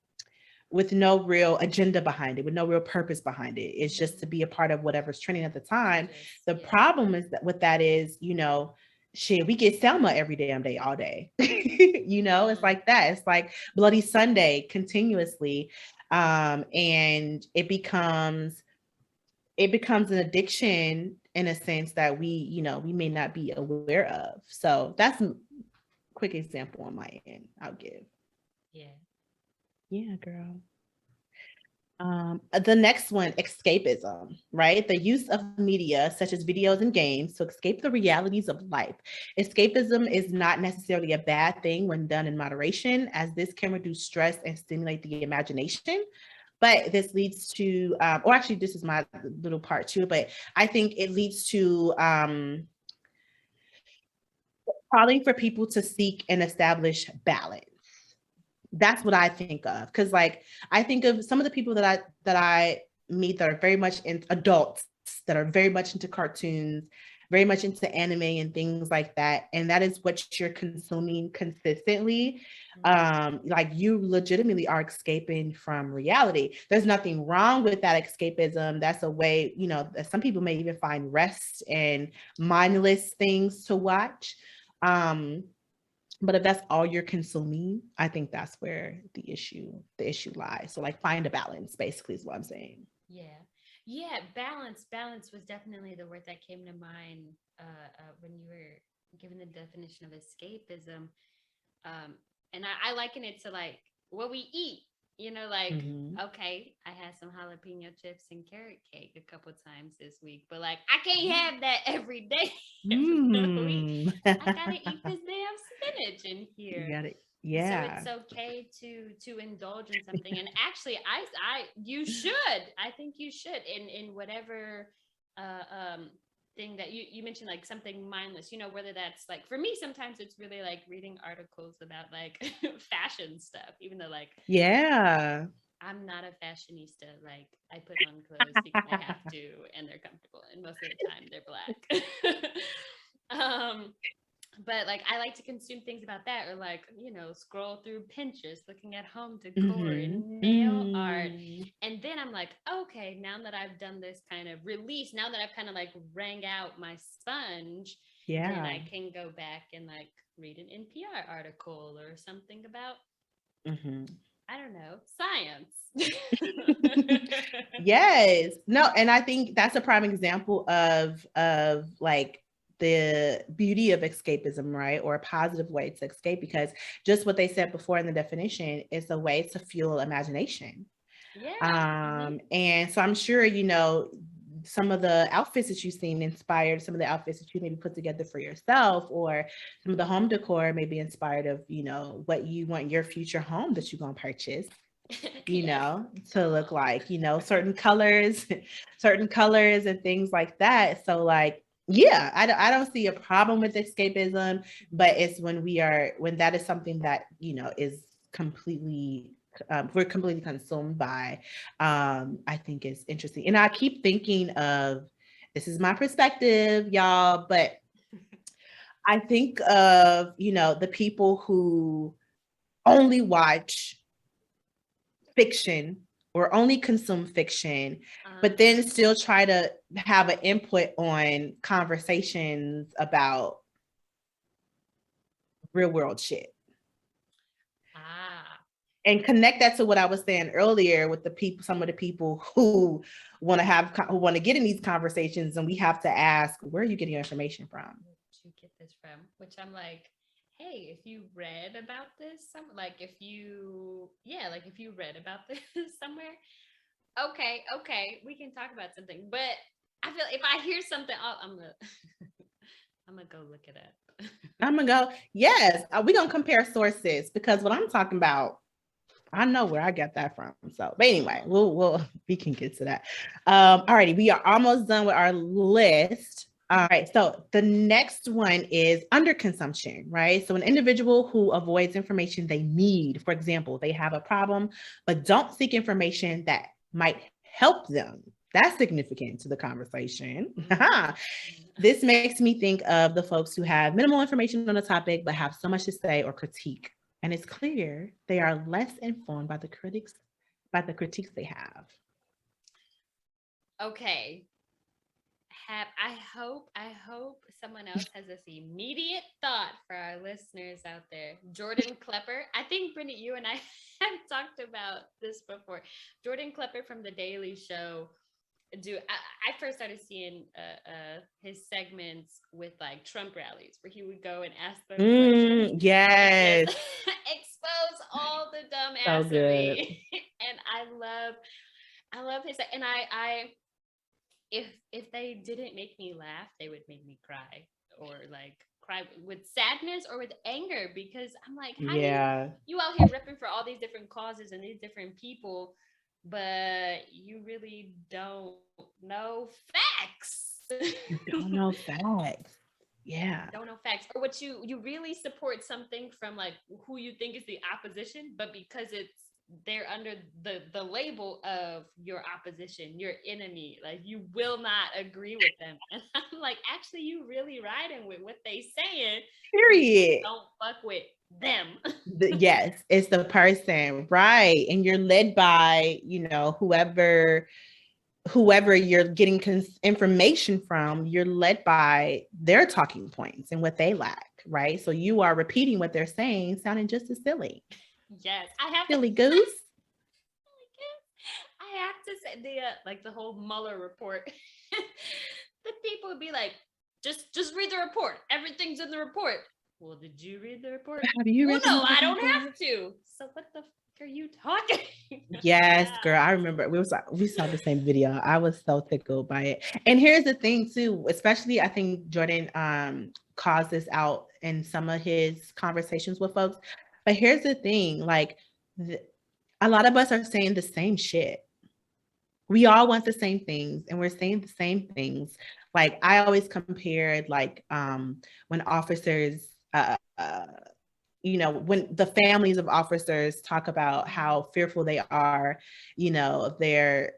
agenda behind it, with no real purpose behind it. It's just to be a part of whatever's trending at the time. The problem is that with that is, shit, we get Selma every damn day, all day. It's like that. It's like Bloody Sunday continuously. And it becomes an addiction in a sense that we may not be aware of. So that's quick example on my end I'll give. Yeah, girl. The next one, escapism, right? The use of media such as videos and games to escape the realities of life. Escapism is not necessarily a bad thing when done in moderation, as this can reduce stress and stimulate the imagination. But this leads to, or actually this is my little part too, but I think it leads to calling for people to seek and establish balance. That's what I think of. Cause like, I think of some of the people that I meet that are very much in adults, that are very much into cartoons, very much into anime and things like that, and that is what you're consuming consistently, like you legitimately are escaping from reality. There's nothing wrong with that escapism. That's a way, you know, some people may even find rest and mindless things to watch. But if that's all you're consuming, I think that's where the issue lies. So like find a balance, basically, is what I'm saying. Yeah, balance was definitely the word that came to mind when you were giving the definition of escapism. And I liken it to like what we eat, you know, like, okay, I had some jalapeno chips and carrot cake a couple times this week, but like, I can't have that every day. I gotta eat this damn spinach in here. You got it. Yeah. So it's okay to indulge in something. And actually, you should. I think you should in whatever thing that you mentioned, like something mindless, you know, whether that's like, for me, sometimes it's really like reading articles about like fashion stuff, even though like, I'm not a fashionista. Like I put on clothes because I have to, and they're comfortable, and most of the time they're black. But like I like to consume things about that, or like, you know, scroll through Pinterest looking at home decor and nail art. And then I'm like, okay, now that I've done this kind of release, now that I've kind of like wrung out my sponge, then I can go back and like read an NPR article or something about I don't know, science. Yes. No, and I think that's a prime example of like the beauty of escapism, right? Or a positive way to escape, because just what they said before in the definition is a way to fuel imagination. And so I'm sure, you know, some of the outfits that you've seen inspired, some of the outfits that you maybe put together for yourself, or some of the home decor may be inspired of, you know, what you want your future home that you're going to purchase, you know, to look like, you know, certain colors and things like that. So like, yeah, I don't see a problem with escapism, but it's when that is something that, you know, is completely we're completely consumed by, I think is interesting. And I keep thinking of, this is my perspective, y'all, but I think of, you know, the people who only watch fiction or only consume fiction, but then still try to have an input on conversations about real world shit. And connect that to what I was saying earlier with the people, some of the people who want to get in these conversations, and we have to ask, where are you getting your information from? Where did you get this from? Which I'm like, hey, if you read about this, if you read about this somewhere, okay, we can talk about something. But I feel if I hear something, I'm gonna go look it up. I'm gonna go, yes, we're gonna compare sources, because what I'm talking about, I know where I got that from. So, but anyway, we can get to that. Alrighty, we are almost done with our list. All right, so the next one is underconsumption, right? So an individual who avoids information they need. For example, they have a problem, but don't seek information that might help them. That's significant to the conversation. This makes me think of the folks who have minimal information on a topic, but have so much to say or critique. And it's clear they are less informed by the critiques they have. Okay. I hope someone else has this immediate thought for our listeners out there. Jordan Klepper. I think, Brittany, you and I have talked about this before. Jordan Klepper from The Daily Show. I first started seeing his segments with like Trump rallies, where he would go and ask them questions. Yes. Expose all the dumbassery. So and I love his, and I if they didn't make me laugh, they would make me cry, or like cry with sadness or with anger, because I'm like, how do you out here repping for all these different causes and these different people, but you really don't know facts. You don't know facts. Yeah. Don't know facts, or what you really support something from like who you think is the opposition, but because it's they're under the label of your opposition, your enemy. Like, you will not agree with them. And I'm like, actually, you really riding with what they saying. Period. Don't fuck with them. Yes, it's the person, right? And you're led by, whoever you're getting information from, you're led by their talking points and what they lack, right? So you are repeating what they're saying, sounding just as silly. Yes, I have silly goose. I have to say the whole Mueller report. The people would be like, just read the report. Everything's in the report. Well, did you read the report? Have you read no, I don't have to. So what the fuck are you talking? Yes, girl. I remember we saw the same video. I was so tickled by it. And here's the thing too, especially I think Jordan calls this out in some of his conversations with folks. But here's the thing, like a lot of us are saying the same shit. We all want the same things and we're saying the same things. Like I always compared when officers when the families of officers talk about how fearful they are, their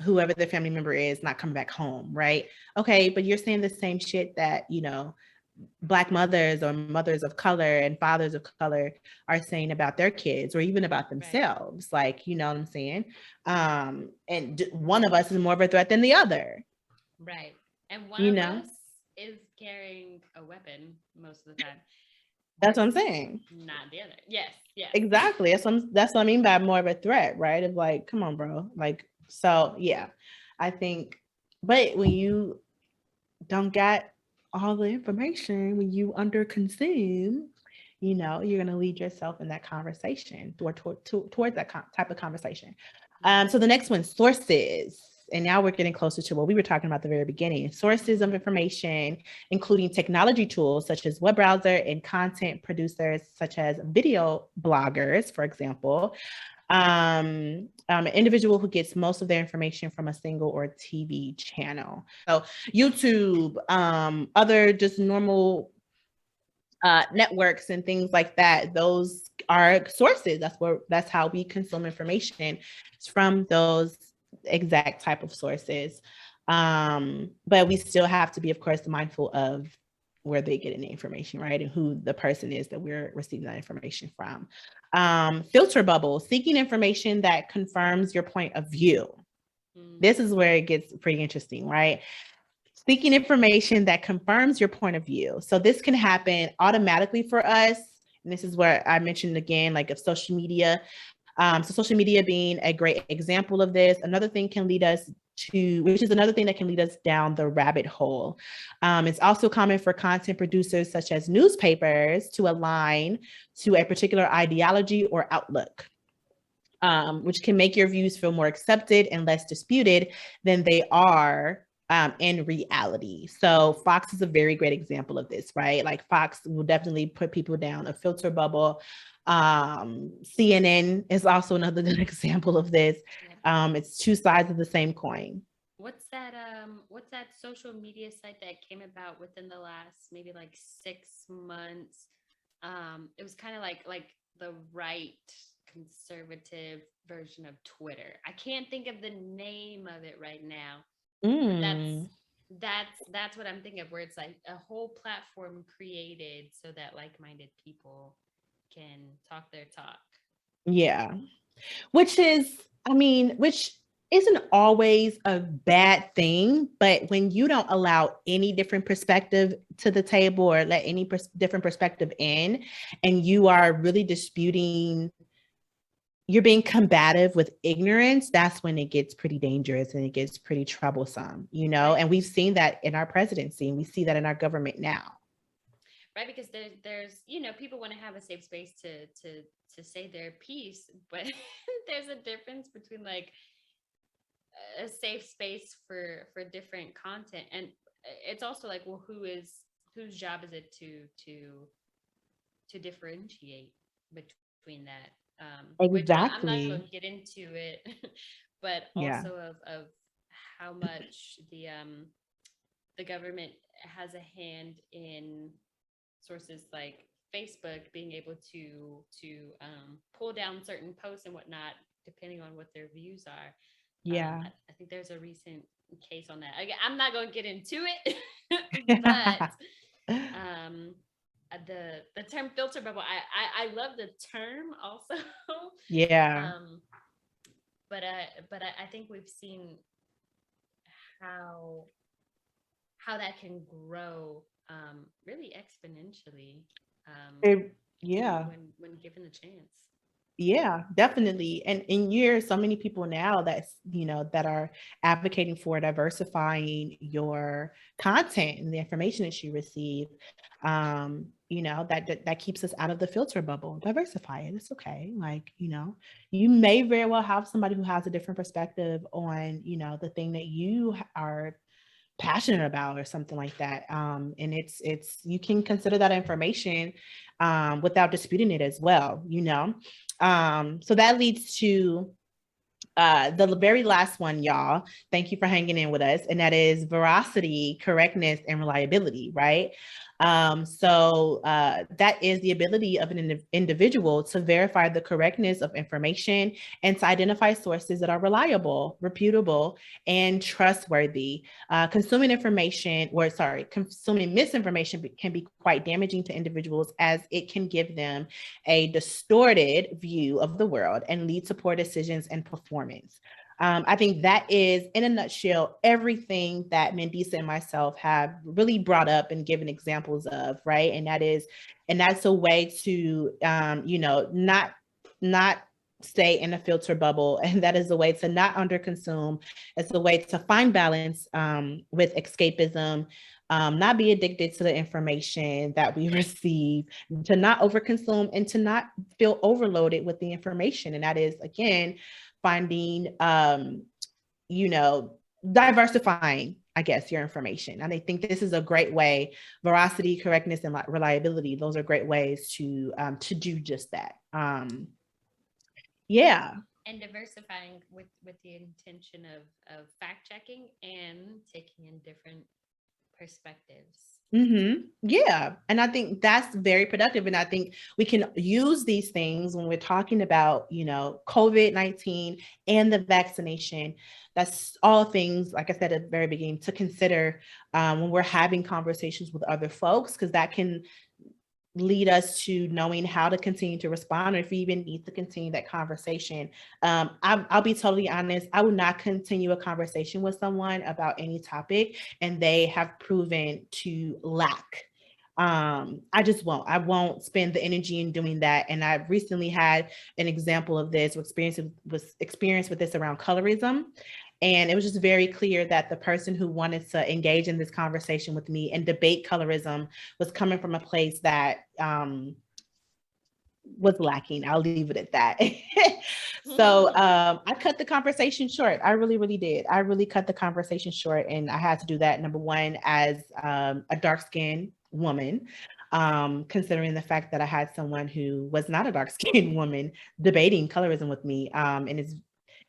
whoever their family member is not coming back home, right? Okay, but you're saying the same shit that, Black mothers or mothers of color and fathers of color are saying about their kids or even about themselves. Right. Like, you know what I'm saying? And one of us is more of a threat than the other. Right. And one of us is carrying a weapon most of the time. That's what I'm saying. Not the other. Yes. Yes. Exactly. That's what I mean by more of a threat, right? Of like, come on, bro. Like, so yeah, I think, but when you don't get all the information, when you under consume, you're going to lead yourself in that conversation towards that type of conversation. So the next one, sources. And now we're getting closer to what we were talking about at the very beginning. Sources of information, including technology tools such as web browser and content producers such as video bloggers, for example. An individual who gets most of their information from a single or TV channel. So YouTube, other just normal networks and things like that. Those are sources. That's how we consume information. It's from those exact type of sources. But we still have to be, of course, mindful of where they get the information, right? And who the person is that we're receiving that information from. Filter bubble, seeking information that confirms your point of view. This is where it gets pretty interesting, right? Seeking information that confirms your point of view. So this can happen automatically for us. And this is where I mentioned again, like of social media. So social media being a great example of this. Another thing can lead us to, which is another thing that can lead us down the rabbit hole. It's also common for content producers such as newspapers to align to a particular ideology or outlook, which can make your views feel more accepted and less disputed than they are in reality. So Fox is a very great example of this, right? Like Fox will definitely put people down a filter bubble. CNN is also another good example of this. It's two sides of the same coin. What's that social media site that came about within the last maybe like 6 months? It was kind of like the right conservative version of Twitter. I can't think of the name of it right now. That's what I'm thinking of, where it's like a whole platform created so that like-minded people can talk their talk. Yeah. Which isn't always a bad thing, but when you don't allow any different perspective to the table or let any different perspective in, and you are really disputing, you're being combative with ignorance, that's when it gets pretty dangerous and it gets pretty troublesome, and we've seen that in our presidency and we see that in our government now. Right, because there's people want to have a safe space to say their piece, but there's a difference between like a safe space for different content, and it's also like, well, whose job is it to differentiate between that? Exactly. Which I'm not going to get into it, but also of how much the government has a hand in sources like Facebook being able to pull down certain posts and whatnot, depending on what their views are. Yeah. I think there's a recent case on that. Again, I'm not going to get into it, but the term filter bubble, I love the term also. Yeah. But I think we've seen how that can grow really exponentially. Yeah. When given a chance. Yeah, definitely. And you're so many people now that's, that are advocating for diversifying your content and the information that you receive. That keeps us out of the filter bubble. Diversify it. It's okay. Like, you may very well have somebody who has a different perspective on, the thing that you are passionate about or something like that. And it's you can consider that information without disputing it as well, So that leads to the very last one, y'all. Thank you for hanging in with us. And that is veracity, correctness, and reliability, right? That is the ability of an individual to verify the correctness of information and to identify sources that are reliable, reputable, and trustworthy. Consuming misinformation can be quite damaging to individuals, as it can give them a distorted view of the world and lead to poor decisions and performance. I think that is, in a nutshell, everything that Mandisa and myself have really brought up and given examples of, right? And that's a way to, not stay in a filter bubble. And that is a way to not underconsume. It's a way to find balance with escapism, not be addicted to the information that we receive, to not overconsume, and to not feel overloaded with the information. And that is, again, finding, diversifying, I guess, your information. And I think this is a great way. Veracity, correctness, and reliability, those are great ways to do just that. Yeah. And diversifying with the intention of fact checking and taking in different perspectives. Mm-hmm. Yeah. And I think that's very productive. And I think we can use these things when we're talking about, COVID-19 and the vaccination. That's all things, like I said at the very beginning, to consider when we're having conversations with other folks, because that can lead us to knowing how to continue to respond, or if we even need to continue that conversation. I'll be totally honest. I will not continue a conversation with someone about any topic and they have proven to lack. I just won't. I won't spend the energy in doing that. And I've recently had an example of this, experience with this around colorism. And it was just very clear that the person who wanted to engage in this conversation with me and debate colorism was coming from a place that was lacking. I'll leave it at that. So I cut the conversation short. I really, really did. I really cut the conversation short. And I had to do that, number one, as a dark-skinned woman, considering the fact that I had someone who was not a dark-skinned woman debating colorism with me.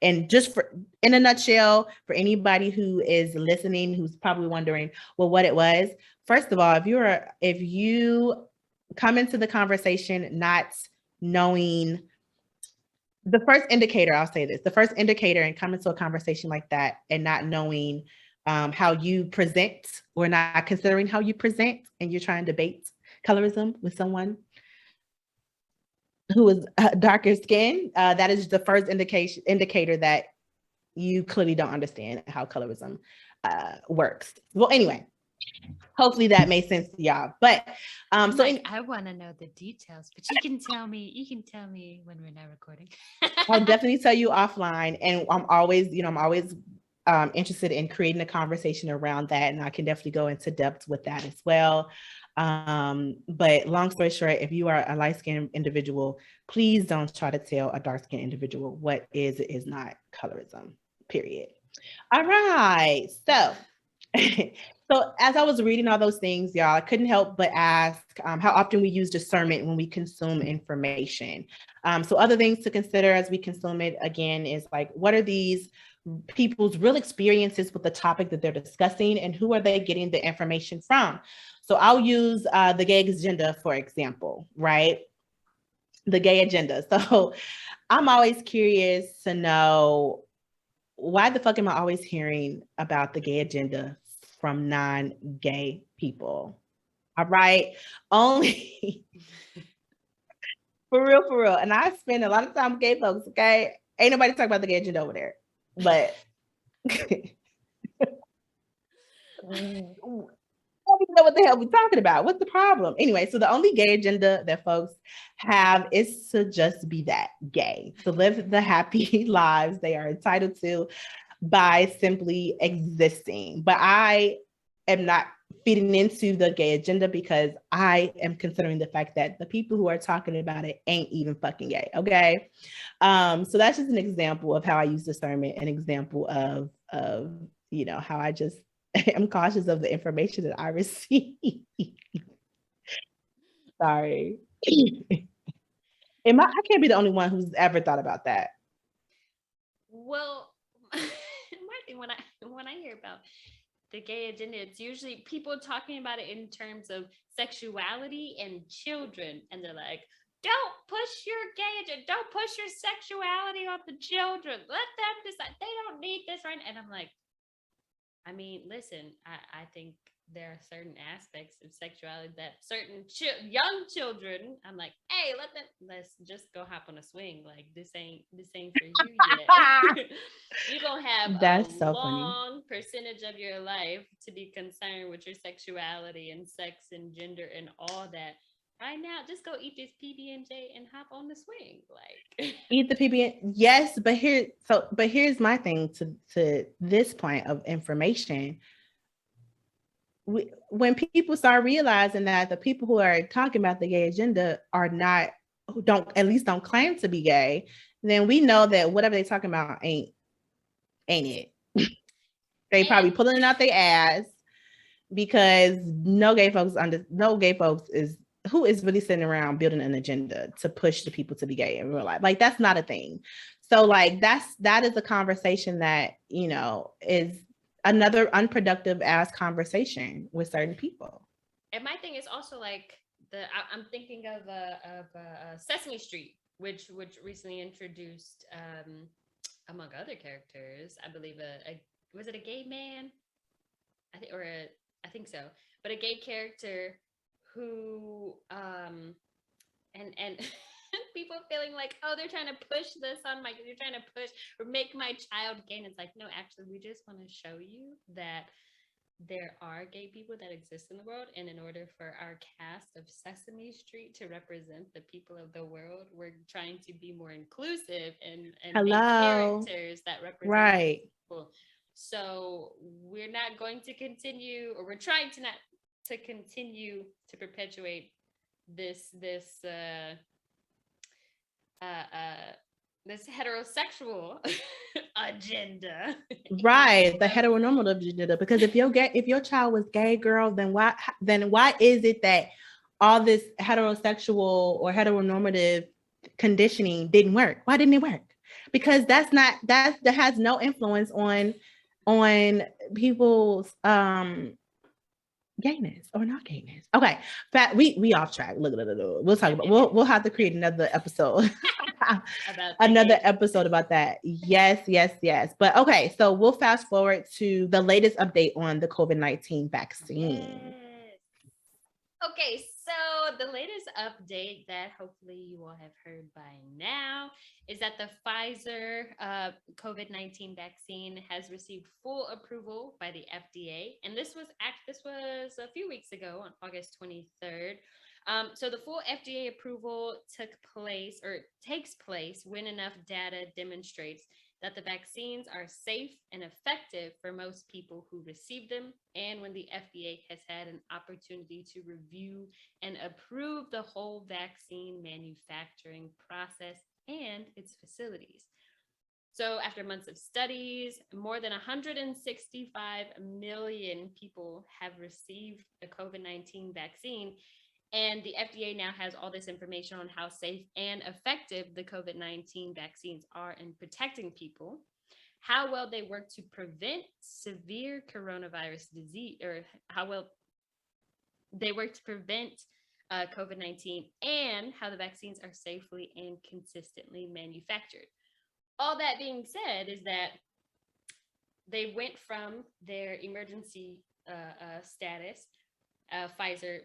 And just in a nutshell, for anybody who is listening, who's probably wondering, well, what it was. First of all, if you come into the conversation not knowing the first indicator, I'll say this, the first indicator and come into a conversation like that and not knowing how you present, or not considering how you present, and you're trying to debate colorism with someone who is darker skin, that is the first indicator that you clearly don't understand how colorism works. Well, anyway, hopefully that made sense to y'all. But I want to know the details, but you can tell me when we're not recording. I'll definitely tell you offline. And I'm always interested in creating a conversation around that. And I can definitely go into depth with that as well. But long story short, if you are a light-skinned individual, please don't try to tell a dark-skinned individual what is not colorism, period. All right. So as I was reading all those things, y'all, I couldn't help but ask how often we use discernment when we consume information. So other things to consider as we consume it, again, is like, what are these people's real experiences with the topic that they're discussing, and who are they getting the information from? So I'll use the gay agenda, for example, right? The gay agenda. So I'm always curious to know, why the fuck am I always hearing about the gay agenda from non-gay people? All right. Only for real, for real. And I spend a lot of time with gay folks, okay? Ain't nobody talking about the gay agenda over there. But I don't even know what the hell we're talking about. What's the problem? Anyway, so the only gay agenda that folks have is to just be that gay, to live the happy lives they are entitled to by simply existing. But I am not feeding into the gay agenda because I am considering the fact that the people who are talking about it ain't even fucking gay. Okay. So that's just an example of how I use discernment, an example of how I just am cautious of the information that I receive. Sorry. I can't be the only one who's ever thought about that. Well, when I hear about the gay agenda, it's usually people talking about it in terms of sexuality and children, and they're like, don't push your gay agenda, don't push your sexuality on the children, let them decide, they don't need this, right? And I'm like, I mean, listen, I think there are certain aspects of sexuality that certain young children, I'm like, hey, let's just go hop on a swing. Like this ain't for you yet. You're gonna have That's a so long percentage of your life to be concerned with your sexuality and sex and gender and all that. Right now, just go eat this PB&J and hop on the swing. Like eat the PB. Yes, but here's my thing to this point of information. When people start realizing that the people who are talking about the gay agenda are not, who don't claim to be gay, then we know that whatever they're talking about ain't it. They probably pulling it out their ass, because no gay folks is who is really sitting around building an agenda to push the people to be gay in real life. Like that's not a thing. So like that is a conversation that is another unproductive ass conversation with certain people. And my thing is also like I'm thinking of Sesame Street, which recently introduced among other characters, I believe was it a gay man? I think so, but a gay character who and people feeling like, oh, they're trying to push this on you're trying to push or make my child gay. And it's like, no, actually, we just want to show you that there are gay people that exist in the world. And in order for our cast of Sesame Street to represent the people of the world, we're trying to be more inclusive and make characters that represent people. So we're not going to continue, or we're trying to not to continue to perpetuate this heterosexual agenda. Right, the heteronormative agenda. Because if your child was gay, girl, then why is it that all this heterosexual or heteronormative conditioning didn't work? Why didn't it work? Because that has no influence on people's gayness or not gayness. Okay, we off track. Look. We'll talk about. We'll have to create another episode. Another episode about that. Yes. But okay, so we'll fast forward to the latest update on the COVID-19 vaccine. Yes. Okay, so the latest update that hopefully you all have heard by now is that the Pfizer COVID-19 vaccine has received full approval by the FDA, and this was a few weeks ago on August 23rd. So the full FDA approval takes place when enough data demonstrates that the vaccines are safe and effective for most people who receive them, and when the FDA has had an opportunity to review and approve the whole vaccine manufacturing process and its facilities. So after months of studies, more than 165 million people have received the COVID-19 vaccine. And the FDA now has all this information on how safe and effective the COVID-19 vaccines are in protecting people, how well they work to prevent severe coronavirus disease, or how well they work to prevent COVID-19 and how the vaccines are safely and consistently manufactured. All that being said is that they went from their emergency status, Pfizer,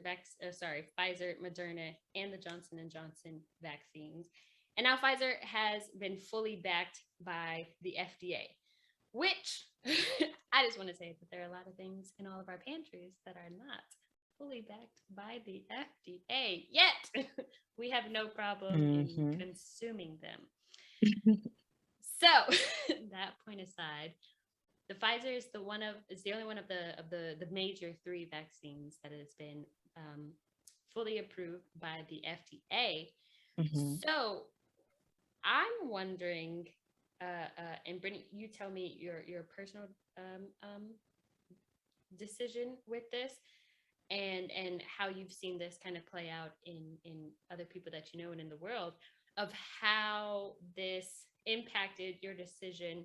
Moderna, and the Johnson and Johnson vaccines, and now Pfizer has been fully backed by the FDA, which I just want to say that there are a lot of things in all of our pantries that are not fully backed by the FDA yet. We have no problem in consuming them. So that point aside, the Pfizer is the only one of the major 3 vaccines that has been fully approved by the FDA. So I'm wondering, and Brittany, you tell me your personal decision with this, and how you've seen this kind of play out in other people that you know and in the world, of how this impacted your decision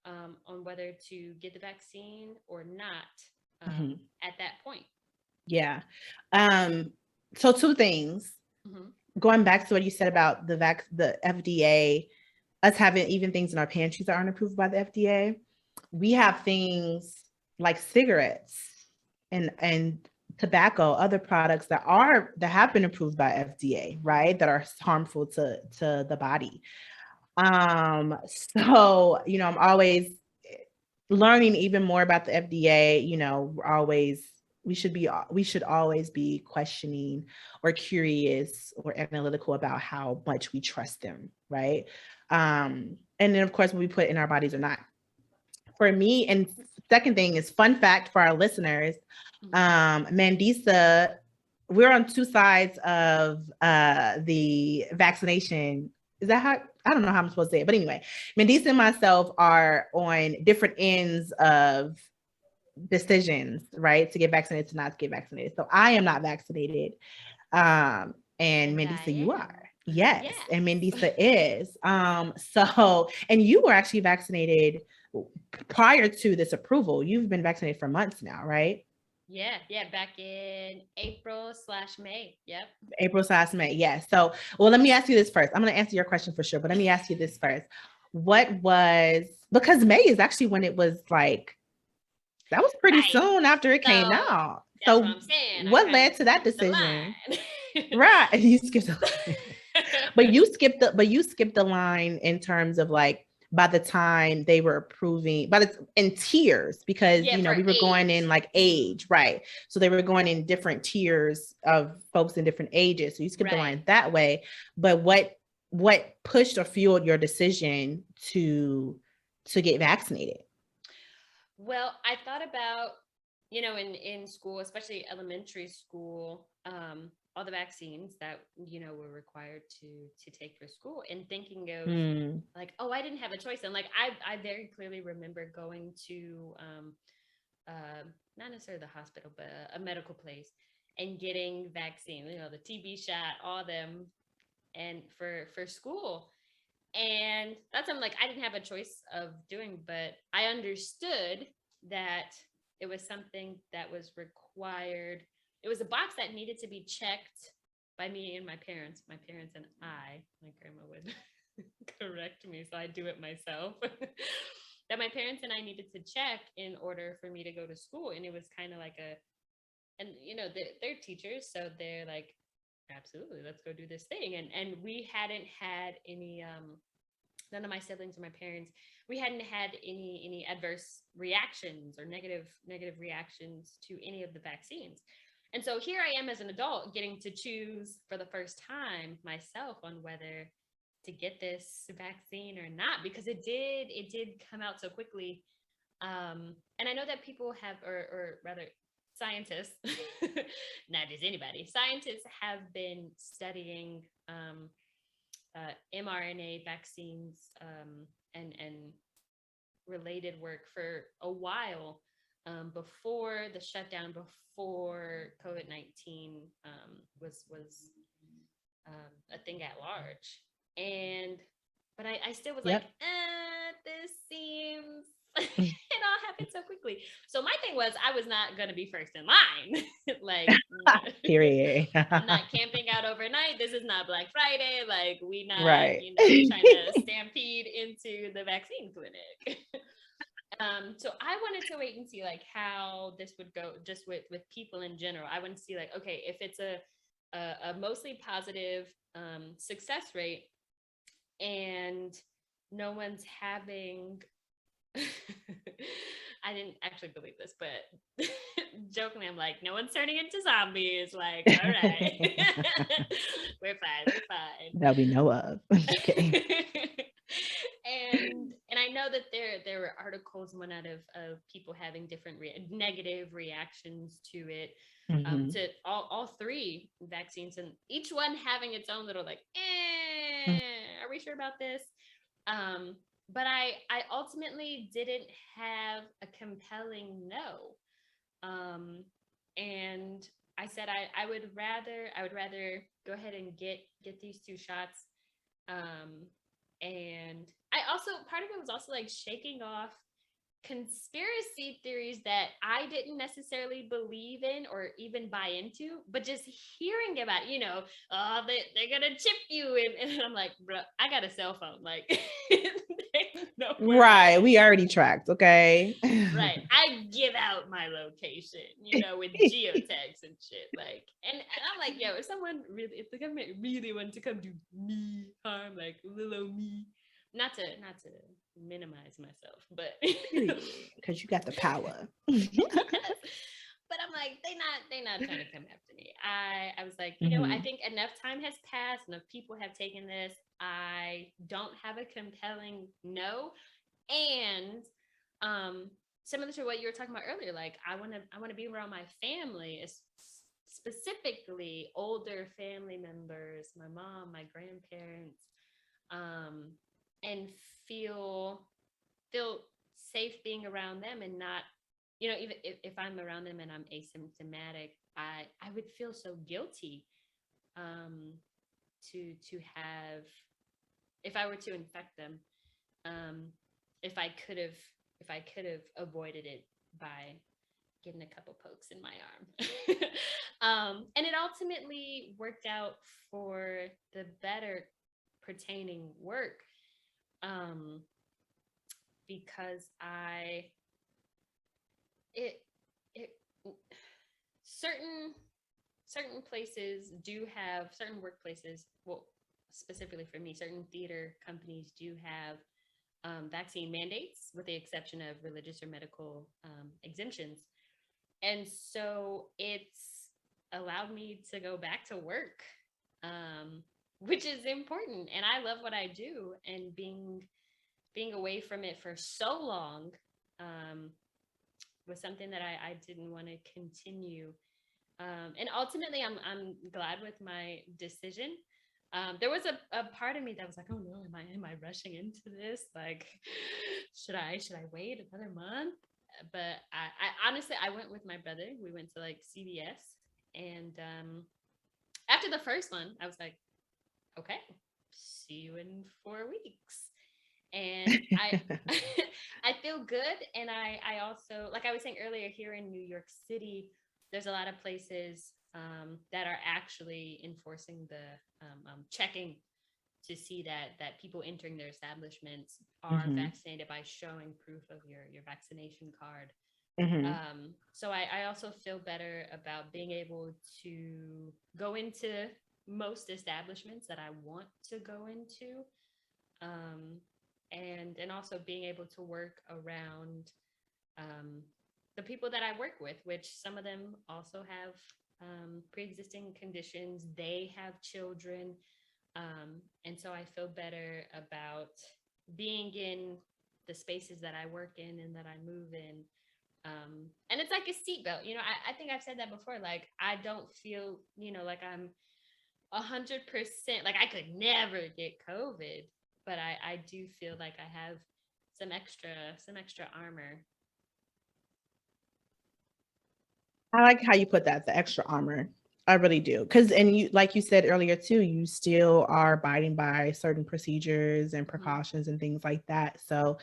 on whether to get the vaccine or not at that point. Yeah. So 2 things. Going back to what you said about the FDA, us having even things in our pantries that aren't approved by the FDA. We have things like cigarettes and tobacco, other products that have been approved by FDA, right? That are harmful to the body. So, I'm always learning even more about the FDA. We should always be questioning or curious or analytical about how much we trust them, right? And then of course, what we put in our bodies or not. For me, and second thing is, fun fact for our listeners, Mandisa, we're on 2 sides of the vaccination. Is that how? I don't know how I'm supposed to say it, but anyway, Mandisa and myself are on different ends of decisions, right? To get vaccinated, to not get vaccinated. So I am not vaccinated. And Mandisa, you are. Yes. And Mandisa is. And you were actually vaccinated prior to this approval. You've been vaccinated for months now, right? Yeah, back in April/May. Yep. April/May. Yeah. So, well, let me ask you this first. I'm going to answer your question for sure, but let me ask you this first. Because May is actually when it was like, that was pretty soon after it came out. That's what I'm saying. What led to that decision? Right. You skipped the line. But you skipped the line in terms of like, by the time they were approving, in tiers, because we were going in like age, right? So they were going in different tiers of folks in different ages. So you skipped the line that way. But what pushed or fueled your decision to get vaccinated? Well, I thought about, in school, especially elementary school, all the vaccines that were required to take for school, and thinking of like, oh, I didn't have a choice. And like I very clearly remember going to not necessarily the hospital, but a medical place, and getting vaccine, the TB shot, all them, and for school. And that's something like I didn't have a choice of doing, but I understood that it was something that was required. It was a box that needed to be checked by me and my parents. My parents and I, my grandma would correct me, so I do it myself. That my parents and I needed to check in order for me to go to school. And it was kind of like they're teachers, so they're like, absolutely, let's go do this thing. And we hadn't had any none of my siblings or my parents, we hadn't had any adverse reactions or negative reactions to any of the vaccines. And so here I am as an adult getting to choose for the first time myself on whether to get this vaccine or not, because it did come out so quickly. And I know that people have, or rather scientists, not just anybody, scientists have been studying mRNA vaccines and related work for a while, before the shutdown, before COVID-19 was a thing at large. But I still was like, this seems it all happen so quickly? So my thing was, I was not going to be first in line. Like, period. I'm not camping out overnight. This is not Black Friday. Like, we not, Right. trying to stampede into the vaccine clinic. So I wanted to wait and see like how this would go just with people in general. I wanted to see like, okay, if it's a mostly positive success rate and no one's having I didn't actually believe this, but jokingly, I'm like, no one's turning into zombies. Like, all right, we're fine. That we know of. And I know that there were articles went out of people having different negative reactions to it, to all three vaccines, and each one having its own little like, are we sure about this? But I ultimately didn't have a compelling no. And I said I would rather go ahead and get these 2 shots. And I also, part of it was also like shaking off conspiracy theories that I didn't necessarily believe in or even buy into, but just hearing about, oh, they're gonna chip you, and I'm like, bro, I got a cell phone, like, right, we already tracked, okay? Right, I give out my location, with geotags and shit, like, and I'm like, yo, if the government really wanted to come do me harm, like little old me, not to minimize myself, but because you got the power. But I'm like, they not trying to come after me. I was like, I think enough time has passed, enough people have taken this. I don't have a compelling no. And similar to what you were talking about earlier, like I want to be around my family, specifically older family members, my mom, my grandparents, and feel safe being around them, and not, even if I'm around them and I'm asymptomatic, I would feel so guilty to have, if I were to infect them, if I could have avoided it by getting a couple pokes in my arm. And it ultimately worked out for the better pertaining work, because certain places do have, certain workplaces, well, specifically for me, certain theater companies do have vaccine mandates, with the exception of religious or medical exemptions. And so it's allowed me to go back to work, which is important. And I love what I do, and being away from it for so long was something that I didn't want to continue. And ultimately, I'm glad with my decision. There was a part of me that was like, oh no, am I rushing into this? Like, should I wait another month? But I honestly, I went with my brother. We went to like CVS, and after the first one, I was like, okay, see you in 4 weeks. And I feel good. And I also, like I was saying earlier, here in New York City, there's a lot of places that are actually enforcing the checking to see that people entering their establishments are vaccinated by showing proof of your vaccination card. So I also feel better about being able to go into most establishments that I want to go into, and also being able to work around the people that I work with, which some of them also have pre-existing conditions. They have children, and so I feel better about being in the spaces that I work in and that I move in. And it's like a seatbelt, I think I've said that before. Like, I don't feel, like I'm 100%, like I could never get COVID, but I do feel like I have some extra armor. I like how you put that, the extra armor. I really do. Because, and you, like you said earlier too, you still are abiding by certain procedures and precautions and things like that. So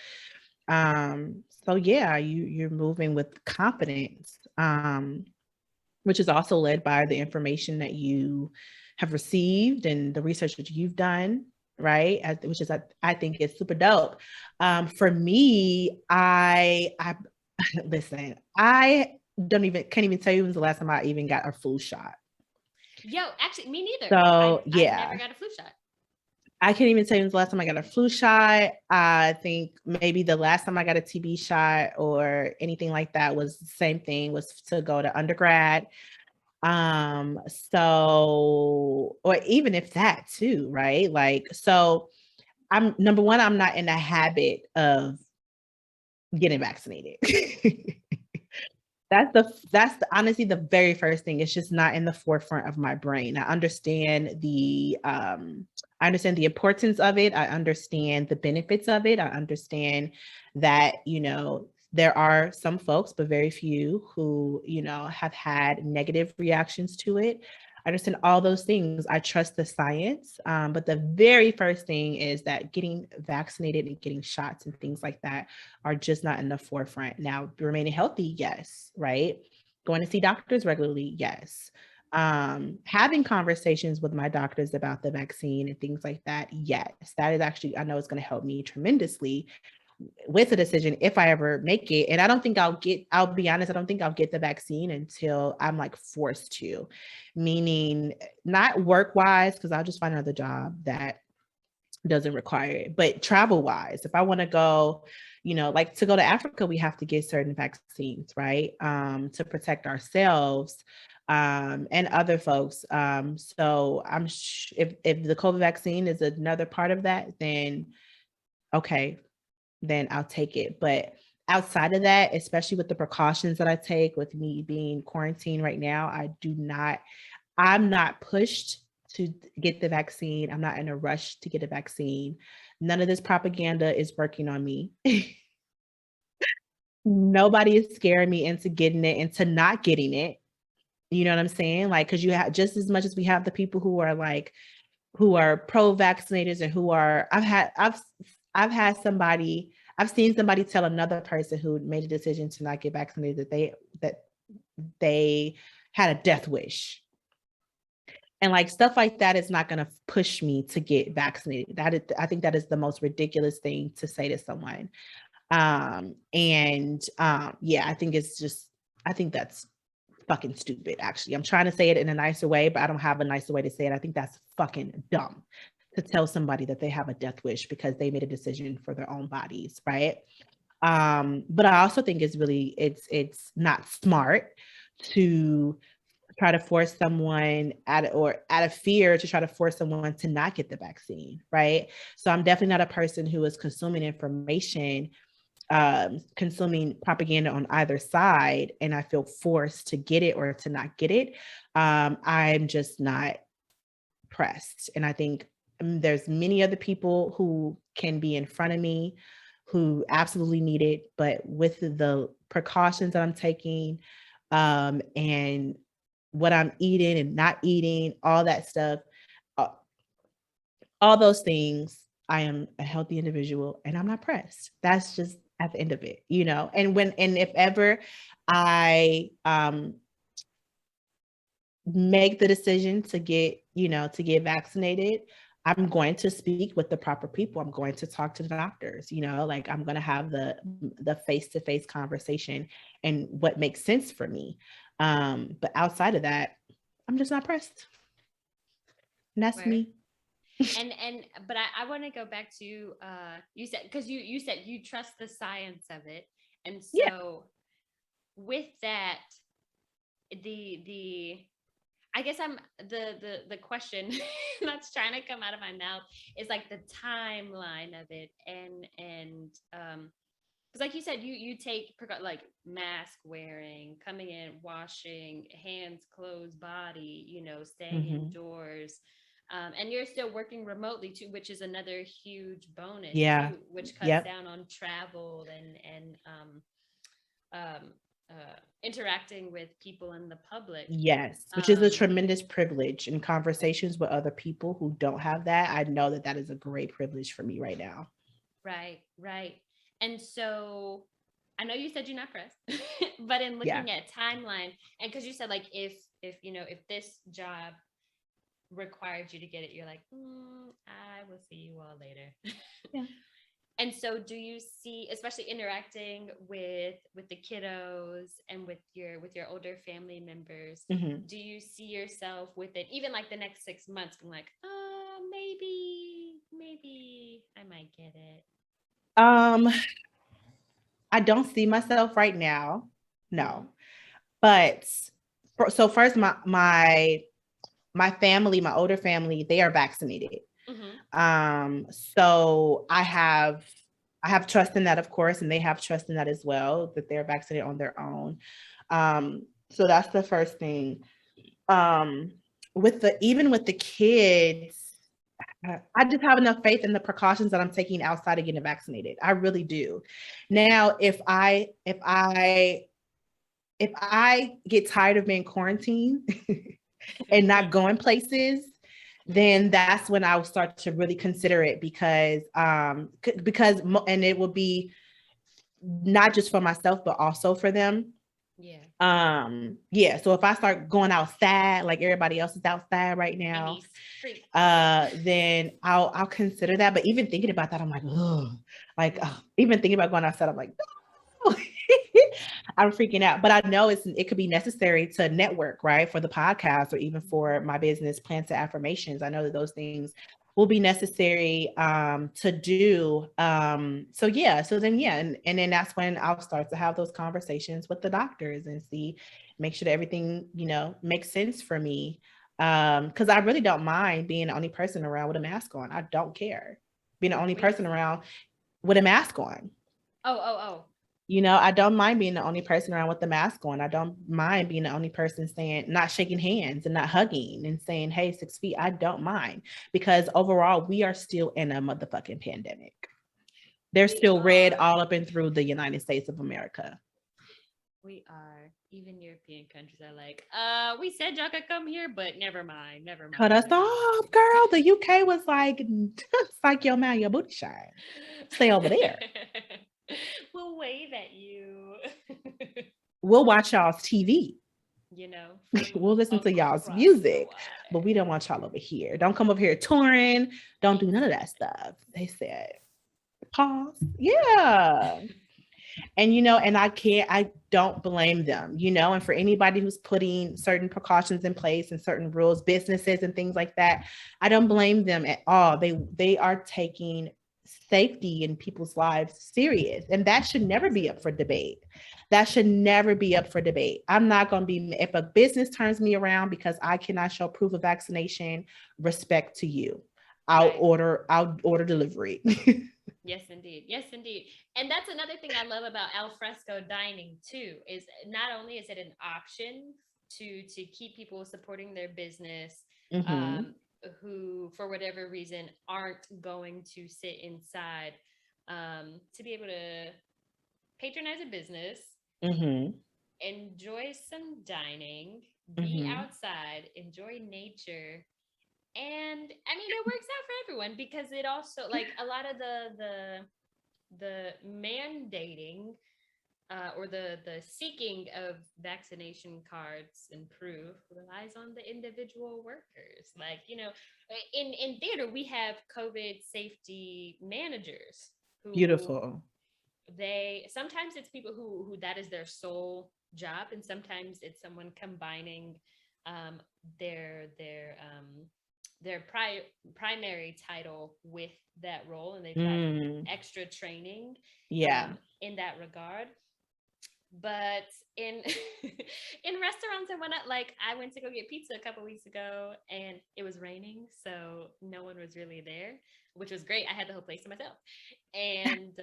So yeah, you're moving with confidence, which is also led by the information that you have received and the research that you've done, right? Which is, I think is super dope. For me, I listen, I can't even tell you when's the last time I even got a flu shot. Yo, actually, me neither. So I never got a flu shot. I can't even tell you the last time I got a flu shot. I think maybe the last time I got a TB shot or anything like that was the same thing, was to go to undergrad. So, or even if that too, right? Like, so I'm number one, I'm not in the habit of getting vaccinated. That's honestly the very first thing. It's just not in the forefront of my brain. I understand the importance of it. I understand the benefits of it. I understand that, there are some folks, but very few, who, have had negative reactions to it. I understand all those things. I trust the science. But the very first thing is that getting vaccinated and getting shots and things like that are just not in the forefront. Now, remaining healthy, yes, right? Going to see doctors regularly, yes. Having conversations with my doctors about the vaccine and things like that, yes. That is actually, I know it's going to help me tremendously with a decision if I ever make it. And I'll be honest, I don't think I'll get the vaccine until I'm like forced to, meaning not work-wise, because I'll just find another job that doesn't require it, but travel-wise, if I want to go, like to go to Africa, we have to get certain vaccines, right? To protect ourselves and other folks. So if the COVID vaccine is another part of that, then okay, then I'll take it. But outside of that, especially with the precautions that I take, with me being quarantined right now, I'm not pushed to get the vaccine. I'm not in a rush to get a vaccine. None of this propaganda is working on me. Nobody is scaring me into getting it, into not getting it. You know what I'm saying? Like, because you have, just as much as we have the people who are like, who are pro-vaccinators and who are, I've seen somebody tell another person who made a decision to not get vaccinated that they had a death wish. And like stuff like that is not going to push me to get vaccinated. I think that is the most ridiculous thing to say to someone. Yeah, I think that's fucking stupid, actually. I'm trying to say it in a nicer way, but I don't have a nicer way to say it. I think that's fucking dumb to tell somebody that they have a death wish because they made a decision for their own bodies, right? But I also think it's not smart to try to force someone out of fear to try to force someone to not get the vaccine, right? So I'm definitely not a person who is consuming information, consuming propaganda on either side, and I feel forced to get it or to not get it. I'm just not pressed. And I think there's many other people who can be in front of me who absolutely need it, but with the precautions that I'm taking, and what I'm eating and not eating, all that stuff, all those things, I am a healthy individual and I'm not pressed. That's just at the end of it, and if ever I make the decision to get vaccinated, I'm going to speak with the proper people. I'm going to talk to the doctors, like I'm going to have the face-to-face conversation and what makes sense for me. But outside of that, I'm just not pressed. And that's me. But I want to go back to you said, because you said you trust the science of it, and so with that, the I guess the question that's trying to come out of my mouth is like the timeline of it, and because like you said, you take like mask wearing, coming in, washing hands, clothes, body, staying indoors. And you're still working remotely too, which is another huge bonus too, which cuts down on travel and interacting with people in the public. Yes, which is a tremendous privilege. In conversations with other people who don't have that, I know that is a great privilege for me right now. Right. And so I know you said you're not pressed, but in looking at timeline, and because you said like if if this job required you to get it, you're like, I will see you all later. Yeah. And so do you see, especially interacting with the kiddos and with your older family members, do you see yourself with it even like the next 6 months being like, maybe I might get it? I don't see myself right now. No. But so first my family, my older family, they are vaccinated. So I have trust in that, of course, and they have trust in that as well, that they're vaccinated on their own. So that's the first thing. Even with the kids, I just have enough faith in the precautions that I'm taking outside of getting vaccinated. I really do. Now, if I get tired of being quarantined and not going places, then that's when I'll start to really consider it, because and it will be not just for myself, but also for them. So if I start going outside like everybody else is outside right now, then I'll consider that. But even thinking about that, I'm like, even thinking about going outside, I'm like, no. I'm freaking out. But I know it could be necessary to network, right, for the podcast, or even for my business Plans to Affirmations. I know that those things will be necessary to do. So then that's when I'll start to have those conversations with the doctors and make sure that everything, makes sense for me. Because I really don't mind being the only person around with a mask on. I don't care being the only person around with a mask on. I don't mind being the only person around with the mask on. I don't mind being the only person not shaking hands and not hugging and saying, hey, 6 feet. I don't mind, because overall, we are still in a motherfucking pandemic. There's still red all up and through the United States of America. We are. Even European countries are like, we said y'all could come here, but never mind. Cut us off, girl. The UK was like, psych your man, your booty shine. Stay over there. We'll wave at you. We'll watch y'all's TV. We'll listen to y'all's music, but we don't want y'all over here. Don't come over here touring. Don't do none of that stuff. They said, pause. Yeah. And, and I don't blame them, and for anybody who's putting certain precautions in place and certain rules, businesses and things like that, I don't blame them at all. They are taking safety in people's lives serious, and that should never be up for debate. I'm not going to be, if a business turns me around because I cannot show proof of vaccination, respect to you. I'll order delivery. Yes, indeed. And that's another thing I love about alfresco dining too, is not only is it an option to keep people supporting their business, who for whatever reason aren't going to sit inside, to be able to patronize a business, enjoy some dining, be outside, enjoy nature. And I mean, it works out for everyone, because it also, like, a lot of the mandating or the seeking of vaccination cards and proof relies on the individual workers. Like, in theater, we have COVID safety managers who, beautiful. Sometimes it's people who that is their sole job, and sometimes it's someone combining their primary title with that role, and they've got extra training in that regard. But in in restaurants and whatnot, like, I went to go get pizza a couple weeks ago and it was raining, so no one was really there, which was great. I had the whole place to myself. And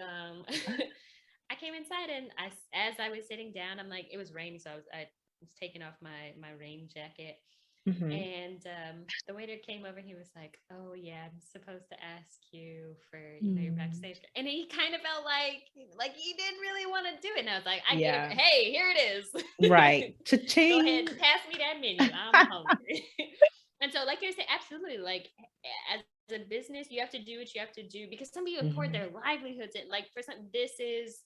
I came inside, and as I was sitting down, I'm like, it was raining, so I was taking off my rain jacket. And the waiter came over and he was like, oh yeah, I'm supposed to ask you for your vaccination. And he kind of felt like he didn't really want to do it. And I was like, hey, here it is. Right. Cha-ching. Go ahead and pass me that menu. I'm hungry. And so, like you said, absolutely, like, as a business, you have to do what you have to do, because some people pour their livelihoods in. Like, for some, this is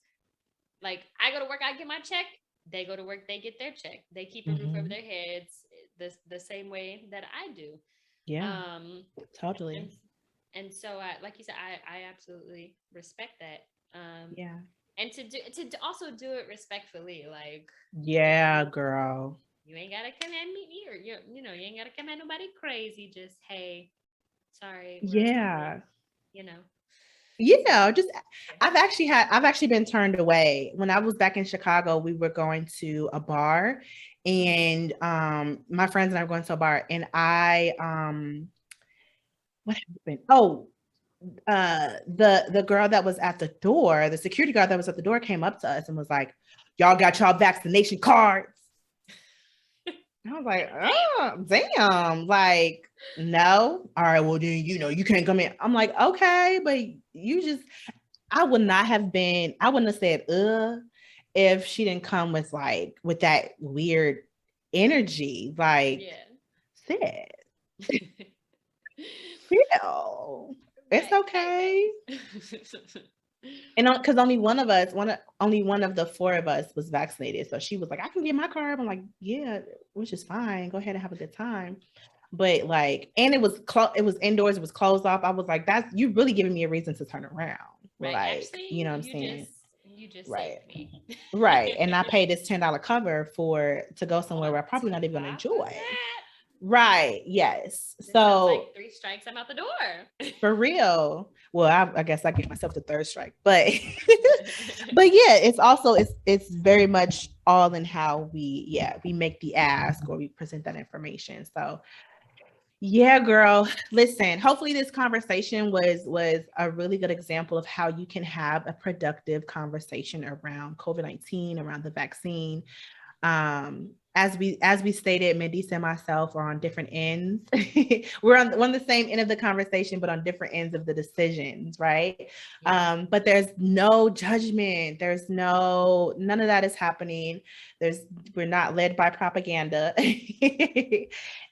like, I go to work, I get my check. They go to work, they get their check. They keep a roof over their heads the same way that I do. Yeah, totally. And so, like you said, I absolutely respect that. Yeah. And to also do it respectfully, like, Yeah, girl. you ain't gotta come at me, or you ain't gotta come at nobody crazy. Just, hey, sorry, we're offended, Yeah. you know. Yeah, just I've actually been turned away. When I was back in Chicago, we were going to a bar, and my friends and I were going to a bar, and I what happened? Oh, the girl that was at the door, the security guard that was at the door came up to us and was like, "Y'all got y'all vaccination cards?" I was like, "Oh, damn." Like, no. All right, well then, you can't come in. I'm like, okay, but you just, I wouldn't have said if she didn't come with that weird energy. Like, sis, chill. It's okay. And because only one of the four of us was vaccinated. So she was like, I can get my card. I'm like, yeah, which is fine. Go ahead and have a good time. But like, and it was indoors, it was closed off. I was like, that's, you really giving me a reason to turn around. Right. Like, Actually, you know what I'm saying? You just Right. saved me. Right. And I paid this $10 cover to go somewhere where I'm probably not even gonna enjoy. Right. Yes. This so like 3 strikes, I'm out the door. For real. Well, I guess I give myself the third strike, but but yeah, it's very much all in how we make the ask or we present that information. So yeah, girl. Listen, hopefully this conversation was a really good example of how you can have a productive conversation around COVID-19, around the vaccine. As we stated, Mandisa and myself are on different ends. We're on the same end of the conversation, but on different ends of the decisions, right? But there's no judgment. There's none of that is happening. We're not led by propaganda.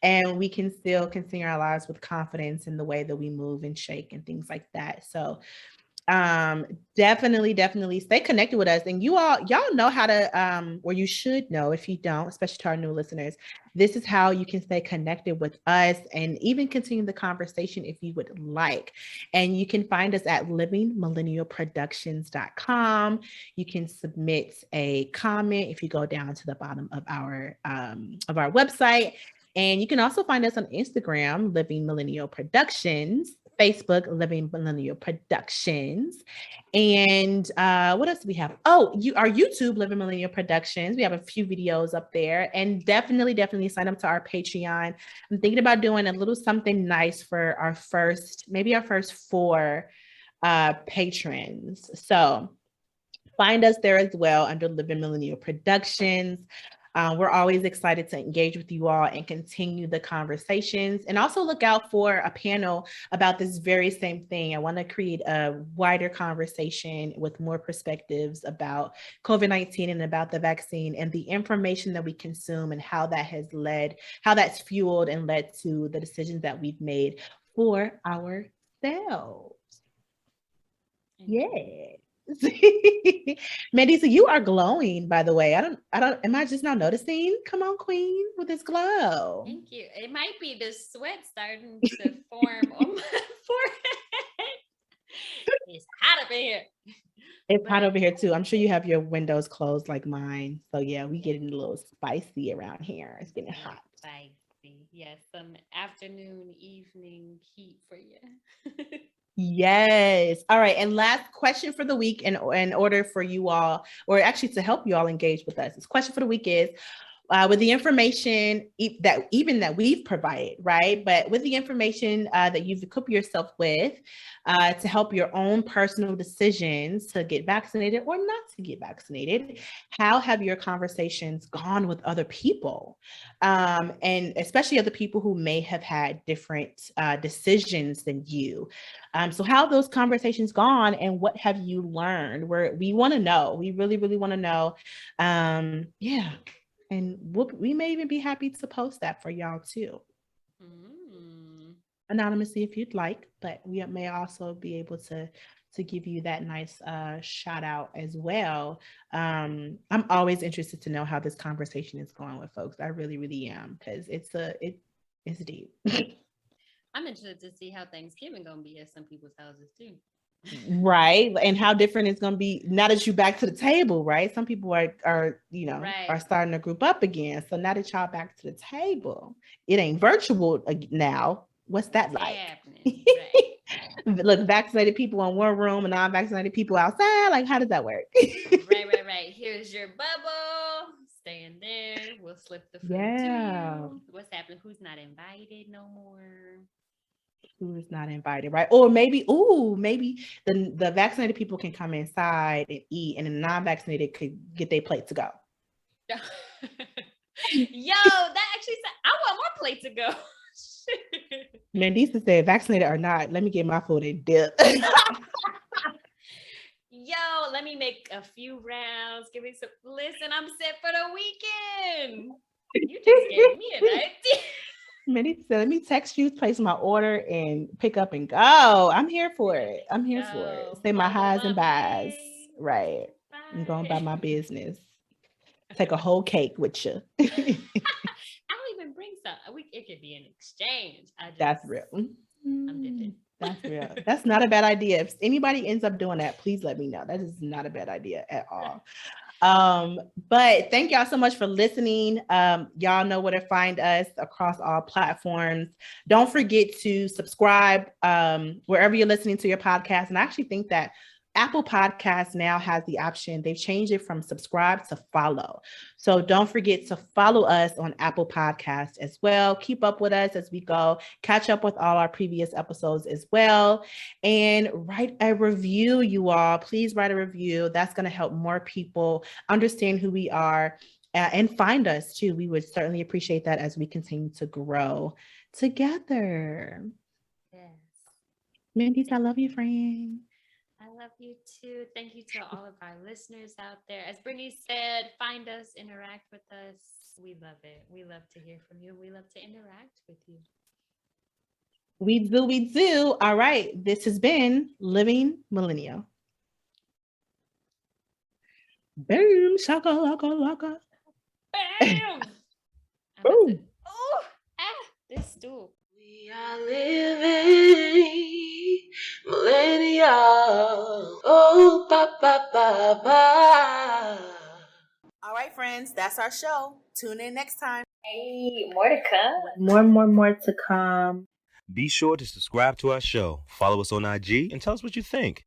And we can still continue our lives with confidence in the way that we move and shake and things like that. So definitely stay connected with us, and y'all know how to or you should know, if you don't, especially to our new listeners, this is how you can stay connected with us and even continue the conversation if you would like. And you can find us at livingmillennialproductions.com. You can submit a comment if you go down to the bottom of our website, and you can also find us on Instagram, Living Millennial Productions, Facebook, Living Millennial Productions. And what else do we have? Oh, our YouTube, Living Millennial Productions. We have a few videos up there. And definitely sign up to our Patreon. I'm thinking about doing a little something nice for maybe our first 4 patrons. So find us there as well under Living Millennial Productions. We're always excited to engage with you all and continue the conversations, and also look out for a panel about this very same thing. I want to create a wider conversation with more perspectives about COVID-19 and about the vaccine and the information that we consume and how that's fueled and led to the decisions that we've made for ourselves. Yeah. Mandisa, you are glowing, by the way. I don't, am I just now noticing? Come on, queen, with this glow. Thank you. It might be the sweat starting to form on my forehead. It's hot up in here. It's hot over here too. I'm sure you have your windows closed like mine. So yeah, we getting a little spicy around here. It's getting hot. Spicy. Yes, some afternoon, evening heat for you. Yes. All right. And last question for the week, in order for you all, or actually to help you all engage with us. This question for the week is, with the information that we've provided, right? But with the information that you've equipped yourself with to help your own personal decisions to get vaccinated or not to get vaccinated, how have your conversations gone with other people? And especially other people who may have had different decisions than you. So how have those conversations gone, and what have you learned? We want to know. We really, really want to know. Yeah. And we may even be happy to post that for y'all too. anonymously if you'd like, but we may also be able to give you that nice shout out as well. I'm always interested to know how this conversation is going with folks. I really, really am, because it's deep. I'm interested to see how Thanksgiving gonna be at some people's houses too. Right. And how different it's gonna be now that you back to the table, right? Some people are Right. are starting to group up again. So now that y'all back to the table, it ain't virtual now. What's that like? Happening? Right. Look, vaccinated people in one room and non-vaccinated people outside. Like, how does that work? Right. Here's your bubble. Stay in there. We'll slip the food to you. What's happening? Who's not invited no more? Who is not invited, right? Or maybe the vaccinated people can come inside and eat, and the non-vaccinated could get their plate to go. Yo, that actually said, I want my plate to go. Mandisa said, vaccinated or not, let me get my food and dip. Yo, let me make a few rounds. Give me some. Listen, I'm set for the weekend. You just gave me an idea. Mandisa said, let me text you, place my order, and pick up and go. I'm here for it. Say my highs and buys. Right. I'm going by my business. Take a whole cake with you. I don't even bring some. It could be an exchange. That's real. I'm dipping. That's real. That's not a bad idea. If anybody ends up doing that, please let me know. That is not a bad idea at all. But thank y'all so much for listening. Y'all know where to find us across all platforms. Don't forget to subscribe wherever you're listening to your podcast. And I actually think that Apple Podcasts now has the option. They've changed it from subscribe to follow. So don't forget to follow us on Apple Podcasts as well. Keep up with us as we go. Catch up with all our previous episodes as well. And write a review, you all. Please write a review. That's going to help more people understand who we are and find us too. We would certainly appreciate that as we continue to grow together. Yes. Mandisa, I love you, friend. I love you too. Thank you to all of our listeners out there. As Brittany said, find us, interact with us. We love it. We love to hear from you. We love to interact with you. We do. All right. This has been Living Millennial. Boom, shaka, laka, laka. Bam! Boom. This stool. We are living millennial. Oh, ba ba ba ba. All right, friends, that's our show. Tune in next time. Hey, more to come. More to come. Be sure to subscribe to our show, follow us on IG, and tell us what you think.